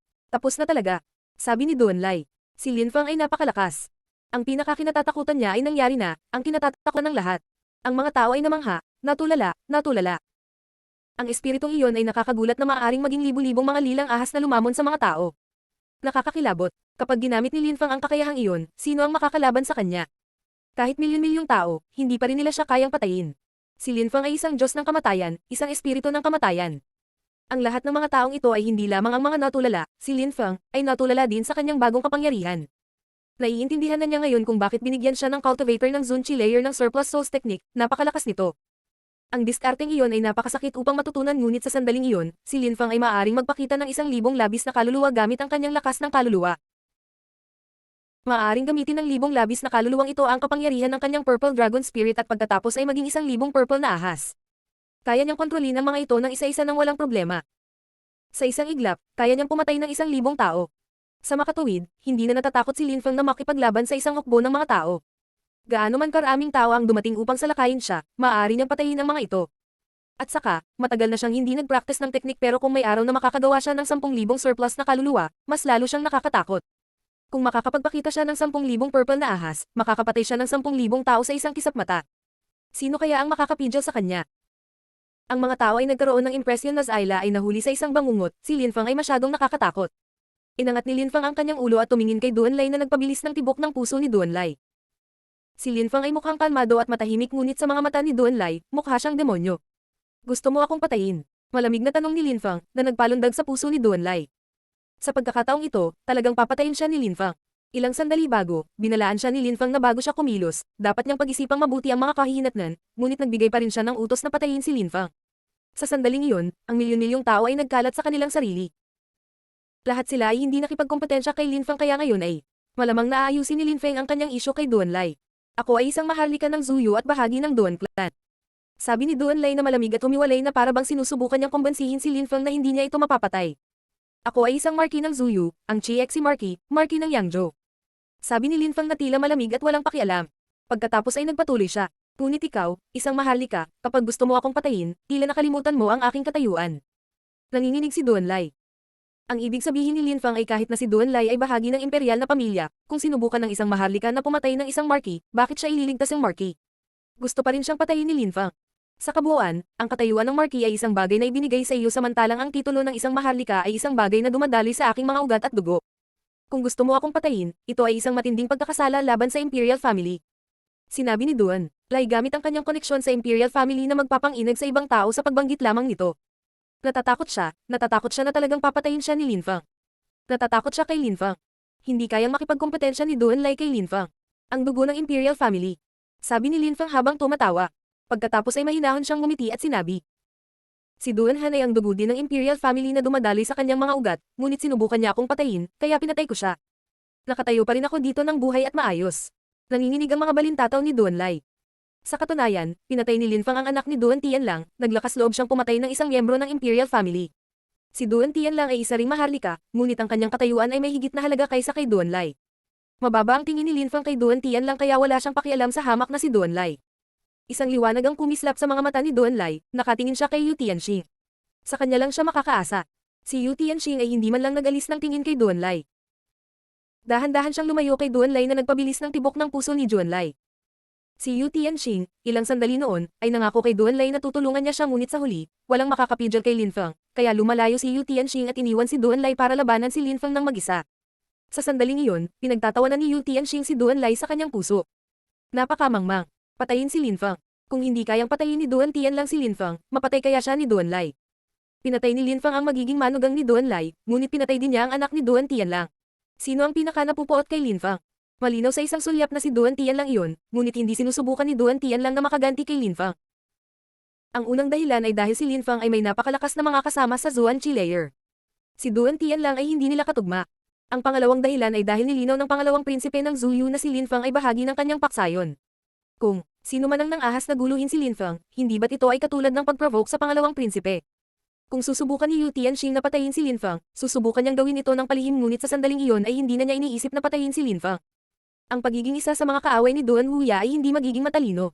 talaga, sabi ni Duan Lai. Si Lin Fang ay napakalakas. Ang pinakakinatatakutan niya ay nangyari na, ang kinatatakutan ng lahat. Ang mga tao ay namangha, natulala. Ang espiritong iyon ay nakakagulat na maaaring maging libu-libong mga lilang ahas na lumamon sa mga tao. Nakakakilabot, kapag ginamit ni Lin Fang ang kakayahang iyon, sino ang makakalaban sa kanya? Kahit milyon-milyong tao, hindi pa rin nila siya kayang patayin. Si Lin Fang ay isang Diyos ng kamatayan, isang espiritu ng kamatayan. Ang lahat ng mga taong ito ay hindi lamang ang mga natulala, si Lin Fang ay natulala din sa kanyang bagong kapangyarihan. Naiintindihan na niya ngayon kung bakit binigyan siya ng cultivator ng Zun Chi layer ng surplus souls technique, napakalakas nito. Ang diskarteng iyon ay napakasakit upang matutunan ngunit sa sandaling iyon, si Lin Fang ay maaaring magpakita ng 1,000 labis na kaluluwa gamit ang kanyang lakas ng kaluluwa. Maaaring gamitin ng 1,000 labis na kaluluwang ito ang kapangyarihan ng kanyang Purple Dragon Spirit at pagkatapos ay maging 1,000 purple na ahas. Kaya niyang kontrolin ang mga ito ng isa-isa ng walang problema. Sa isang iglap, kaya niyang pumatay ng 1,000 tao. Sa makatuwid, hindi na natatakot si Lin Fang na makipaglaban sa isang hukbo ng mga tao. Gaano man karaming tao ang dumating upang salakayin siya, maaari niyang patayin ang mga ito. At saka, matagal na siyang hindi nag-practice ng teknik pero kung may araw na makakagawa siya ng 10,000 surplus na kaluluwa, mas lalo siyang nakakatakot. Kung makakapagpakita siya ng 10,000 purple na ahas, makakapatay siya ng 10,000 tao sa isang kisap mata. Sino kaya ang makakapigil sa kanya? Ang mga tao ay nagkaroon ng impresyon na Ayla ay nahuli sa isang bangungot, si Lin Fang ay masyadong nakakatakot. Inangat ni Lin Fang ang kanyang ulo at tumingin kay Duan Lai na nagpabilis ng tibok ng puso ni Duan Lai. Si Lin Fang ay mukhang kalmado at matahimik ngunit sa mga mata ni Duan Lai, mukha siyang demonyo. Gusto mo akong patayin? Malamig na tanong ni Lin Fang, na nagpalundag sa puso ni Duan Lai. Sa pagkakataong ito, talagang papatayin siya ni Lin Fang. Ilang sandali bago, binalaan siya ni Lin Fang na bago siya kumilos, dapat niyang pag-isipang mabuti ang mga kahihinatnan, ngunit nagbigay pa rin siya ng utos na patayin si Lin Fang. Sa sandaling iyon, ang milyon-milyong tao ay nagkalat sa kanilang sarili. Lahat sila ay hindi nakipagkompetensya kay Lin Fang kaya ngayon ay malamang naaayusin ni Lin Fang ang kanyang isyu kay Duan Lai. Ako ay isang maharlika ng Zuyu at bahagi ng Duan Clan. Sabi ni Duan Lai na malamig at umiwalay na para bang sinusubukan niyang kumbansihin si Lin Fang na hindi niya ito mapapatay. Ako ay isang marquis ng Zuyu, ang Chi-Exi marquis ng Yangzhou. Sabi ni Lin Fang na tila malamig at walang pakialam. Pagkatapos ay nagpatuloy siya. Ngunit ikaw, isang maharlika, kapag gusto mo akong patayin, tila nakalimutan mo ang aking katayuan. Nanginginig si Duan Lai. Ang ibig sabihin ni Lin Fang ay kahit na si Duan Lai ay bahagi ng imperial na pamilya, kung sinubukan ng isang maharlika na pumatay ng isang marquis, bakit siya ililigtas ng marquis? Gusto pa rin siyang patayin ni Lin Fang. Sa kabuuan, ang katayuan ng marquis ay isang bagay na ibinigay sa iyo samantalang ang titulo ng isang maharlika ay isang bagay na dumadaloy sa aking mga ugat at dugo. Kung gusto mo akong patayin, ito ay isang matinding pagkakasala laban sa imperial family. Sinabi ni Duan Lai gamit ang kanyang koneksyon sa imperial family na magpapang-inag sa ibang tao sa pagbanggit lamang nito. Natatakot siya na talagang papatayin siya ni Lin Fang. Natatakot siya kay Lin Fang. Hindi kayang makipagkompetensya ni Duan Lai kay Lin Fang. Ang dugo ng imperial family. Sabi ni Lin Fang habang tumatawa. Pagkatapos ay mahinahon siyang ngumiti at sinabi. Si Duan Han ay ang dugo din ng imperial family na dumadaloy sa kanyang mga ugat, ngunit sinubukan niya akong patayin, kaya pinatay ko siya. Nakatayo pa rin ako dito ng buhay at maayos. Nanginginig ang mga balintataw ni Duan Lai. Sa katunayan, pinatay ni Lin Fang ang anak ni Duan Tianlang, naglakas loob siyang pumatay ng isang miyembro ng imperial family. Si Duan Tianlang ay isa ring maharlika, ngunit ang kanyang katayuan ay may higit na halaga kaysa kay Duan Lai. Mababa ang tingin ni Lin Fang kay Duan Tianlang kaya wala siyang pakialam sa hamak na si Duan Lai. Isang liwanag ang kumislap sa mga mata ni Duan Lai, nakatingin siya kay Yu Tianxing. Sa kanya lang siya makakaasa. Si Yu Tianxing ay hindi man lang nag-alis ng tingin kay Duan Lai. Dahan-dahan siyang lumayo kay Duanlai na nagpabilis ng tibok ng puso ni Juanlai. Si Yu Tianxing, ilang sandali noon, ay nangako kay Duanlai na tutulungan niya siya ngunit sa huli, walang makakapigil kay Linfeng, kaya lumalayo si Yu Tianxing at iniwan si Duanlai para labanan si Linfeng ng mag-isa. Sa sandaling iyon, pinagtatawanan ni Yu Tianxing si Duanlai sa kanyang puso. Napakamangmang. Patayin si Linfeng. Kung hindi kayang patayin ni Duan Tian lang si Linfeng, mapatay kaya siya ni Duanlai. Pinatay ni Linfeng ang magiging manugang ni Duanlai, ngunit pinatay din niya ang anak ni Duan Tian lang. Sino ang pinaka-napupuot kay Linfeng? Malinaw sa isang sulyap na si Duan Tian lang iyon, ngunit hindi sinusubukan ni Duan Tian lang na makaganti kay Linfeng. Ang unang dahilan ay dahil si Linfeng ay may napakalakas na mga kasama sa Zuan Qi layer. Si Duan Tian lang ay hindi nila katugma. Ang pangalawang dahilan ay dahil nilinaw ng pangalawang prinsipe ng Zuyu na si Linfeng ay bahagi ng kanyang paksayon. Kung sino man ang nang-ahas na guluhin si Linfeng, hindi ba't ito ay katulad ng pag-provoke sa pangalawang prinsipe? Kung susubukan ni Yu Tianxing na patayin si Linfeng, susubukan niyang gawin ito ng palihim ngunit sa sandaling iyon ay hindi na niya iniisip na patayin si Linfeng. Ang pagiging isa sa mga kaaway ni Duan Wuya ay hindi magiging matalino.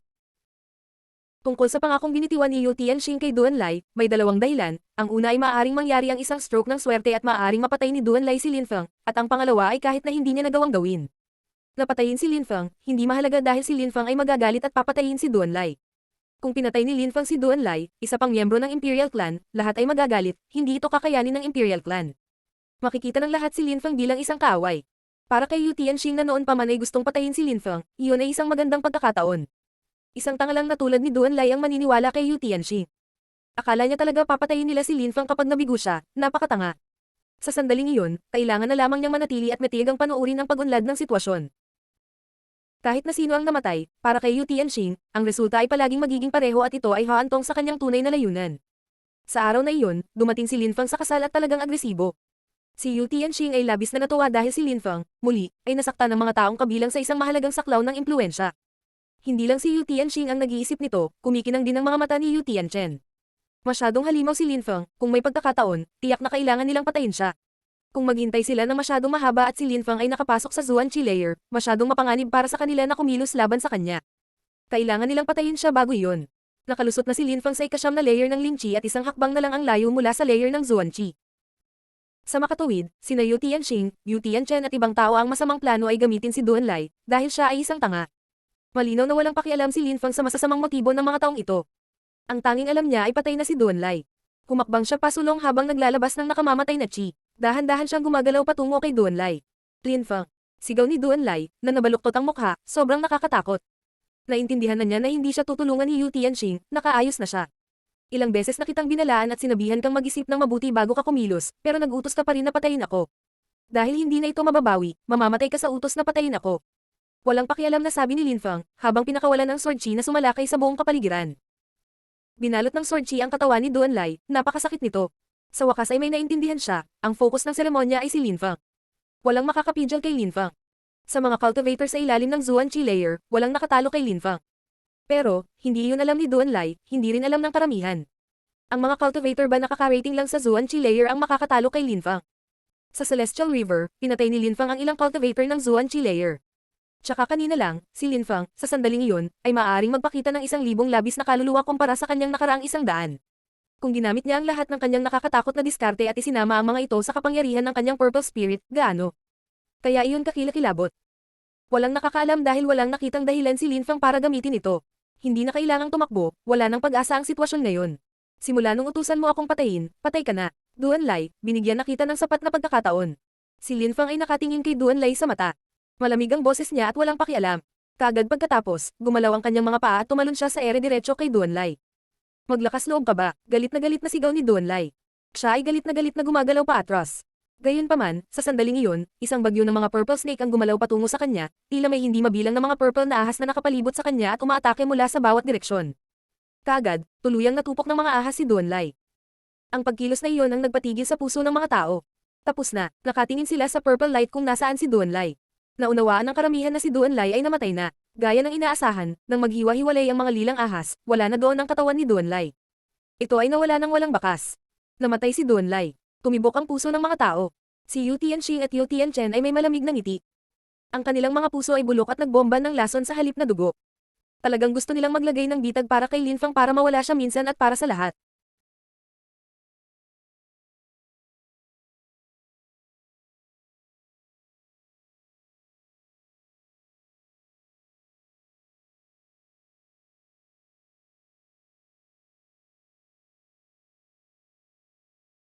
Tungkol sa pangakong binitiwan ni Yu Tianxing kay Duanlai, may dalawang dahilan. Ang una ay maaaring mangyari ang isang stroke ng swerte at maaaring mapatay ni Duanlai si Linfeng, at ang pangalawa ay kahit na hindi niya nagawang gawin. Napatayin si Linfeng, hindi mahalaga dahil si Linfeng ay magagalit at papatayin si Duanlai. Kung pinatay ni Linfeng si Duanlai, isa pang miyembro ng Imperial Clan, lahat ay magagalit, hindi ito kakayanin ng Imperial Clan. Makikita ng lahat si Linfeng bilang isang kaaway. Para kay Yu Tianxing na noon pa man ay gustong patayin si Linfeng, iyon ay isang magandang pagkakataon. Isang tanga lang na tulad ni Duanlai ang maniniwala kay Yu Tianxing. Akala niya talaga papatayin nila si Linfeng kapag nabigo siya, napakatanga. Sa sandaling iyon, kailangan na lamang niyang manatili at matiyagang panuorin ang pag-unlad ng sitwasyon. Kahit na sino ang namatay, para kay Yu Tianxing, ang resulta ay palaging magiging pareho at ito ay haantong sa kanyang tunay na layunan. Sa araw na iyon, dumating si Linfeng sa kasal at talagang agresibo. Si Yu Tianxing ay labis na natuwa dahil si Linfeng, muli, ay nasaktan ng mga taong kabilang sa isang mahalagang saklaw ng impluwensya. Hindi lang si Yu Tianxing ang nag-iisip nito, kumikinang din ang mga mata ni Yu Tianchen. Masyadong halimaw si Linfeng, kung may pagkakataon, tiyak na kailangan nilang patayin siya. Kung maghintay sila na masyadong mahaba at si Linfeng ay nakapasok sa Zuan Qi layer, masyadong mapanganib para sa kanila na kumilos laban sa kanya. Kailangan nilang patayin siya bago iyon. Nakalusot na si Linfeng sa ikasyam na layer ng Ling Qi at isang hakbang na lang ang layo mula sa layer ng Zuan Qi. Sa makatuwid, sina Yu Tianxing, Yu Tianchen at ibang tao ang masamang plano ay gamitin si Duanlai, dahil siya ay isang tanga. Malinaw na walang pakialam si Linfeng sa masasamang motibo ng mga taong ito. Ang tanging alam niya ay patay na si Duanlai. Humakbang siya pasulong habang naglalabas ng nakamamatay na Qi. Dahan-dahan siyang gumagalaw patungo kay Duanlai. Linfeng. Sigaw ni Duanlai, na nabaluktot ang mukha, sobrang nakakatakot. Naintindihan na niya na hindi siya tutulungan ni Yu Tianxing, nakaayos na siya. Ilang beses na kitang binalaan at sinabihan kang mag-isip ng mabuti bago ka kumilos, pero nag-utos ka pa rin na patayin ako. Dahil hindi na ito mababawi, mamamatay ka sa utos na patayin ako. Walang pakialam na sabi ni Linfeng, habang pinakawalan ng sword chi na sumalakay sa buong kapaligiran. Binalot ng sword chi ang katawan ni Duanlai, napakasakit nito. Sa wakas ay may naintindihan siya, ang focus ng seremonya ay si Linfeng. Walang makakapigil kay Linfeng. Sa mga cultivator sa ilalim ng Zuan Qi layer, walang nakatalo kay Linfeng. Pero, hindi iyon alam ni Duanlai, hindi rin alam ng karamihan. Ang mga cultivator ba nakaka-rating lang sa Zuan Qi layer ang makakatalo kay Linfeng? Sa Celestial River, pinatay ni Linfeng ang ilang cultivator ng Zuan Qi layer. Tsaka kanina lang, si Linfeng, sa sandaling iyon, ay maaaring magpakita ng 1,000 labis na kaluluwa kumpara sa kanyang nakaraang 100. Kung ginamit niya ang lahat ng kanyang nakakatakot na diskarte at isinama ang mga ito sa kapangyarihan ng kanyang purple spirit, gaano? Kaya iyon kakilakilabot. Walang nakakaalam dahil walang nakitang dahilan si Linfeng para gamitin ito. Hindi na kailangang tumakbo, wala nang pag-asa ang sitwasyon ngayon. Simula nung utusan mo akong patayin, patay ka na. Duanlai, binigyan na kita ng sapat na pagkakataon. Si Linfeng ay nakatingin kay Duanlai sa mata. Malamig ang boses niya at walang pakialam. Kaagad pagkatapos, gumalaw ang kanyang mga paa at tumalon siya sa ere diretso kay Duanlai. Maglakas loob ka ba? Galit na sigaw ni Duanlai. Siya ay galit na gumagalaw pa atras. Gayunpaman, sa sandaling iyon, isang bagyo ng mga purple snake ang gumalaw patungo sa kanya, tila may hindi mabilang na mga purple na ahas na nakapalibot sa kanya at umaatake mula sa bawat direksyon. Kaagad, tuluyang natupok ng mga ahas si Duanlai. Ang pagkilos na iyon ang nagpatigil sa puso ng mga tao. Tapos na, nakatingin sila sa purple light kung nasaan si Duanlai. Naunawaan ng karamihan na si Duanlai ay namatay na, gaya ng inaasahan, nang maghiwa-hiwalay ang mga lilang ahas, wala na doon ang katawan ni Duanlai. Ito ay nawala ng walang bakas. Namatay si Duanlai. Tumibok ang puso ng mga tao. Si Yu Tianxing at Yu Tianchen ay may malamig na ngiti. Ang kanilang mga puso ay bulok at nagbomba ng lason sa halip na dugo. Talagang gusto nilang maglagay ng bitag para kay Linfeng para mawala siya minsan at para sa lahat.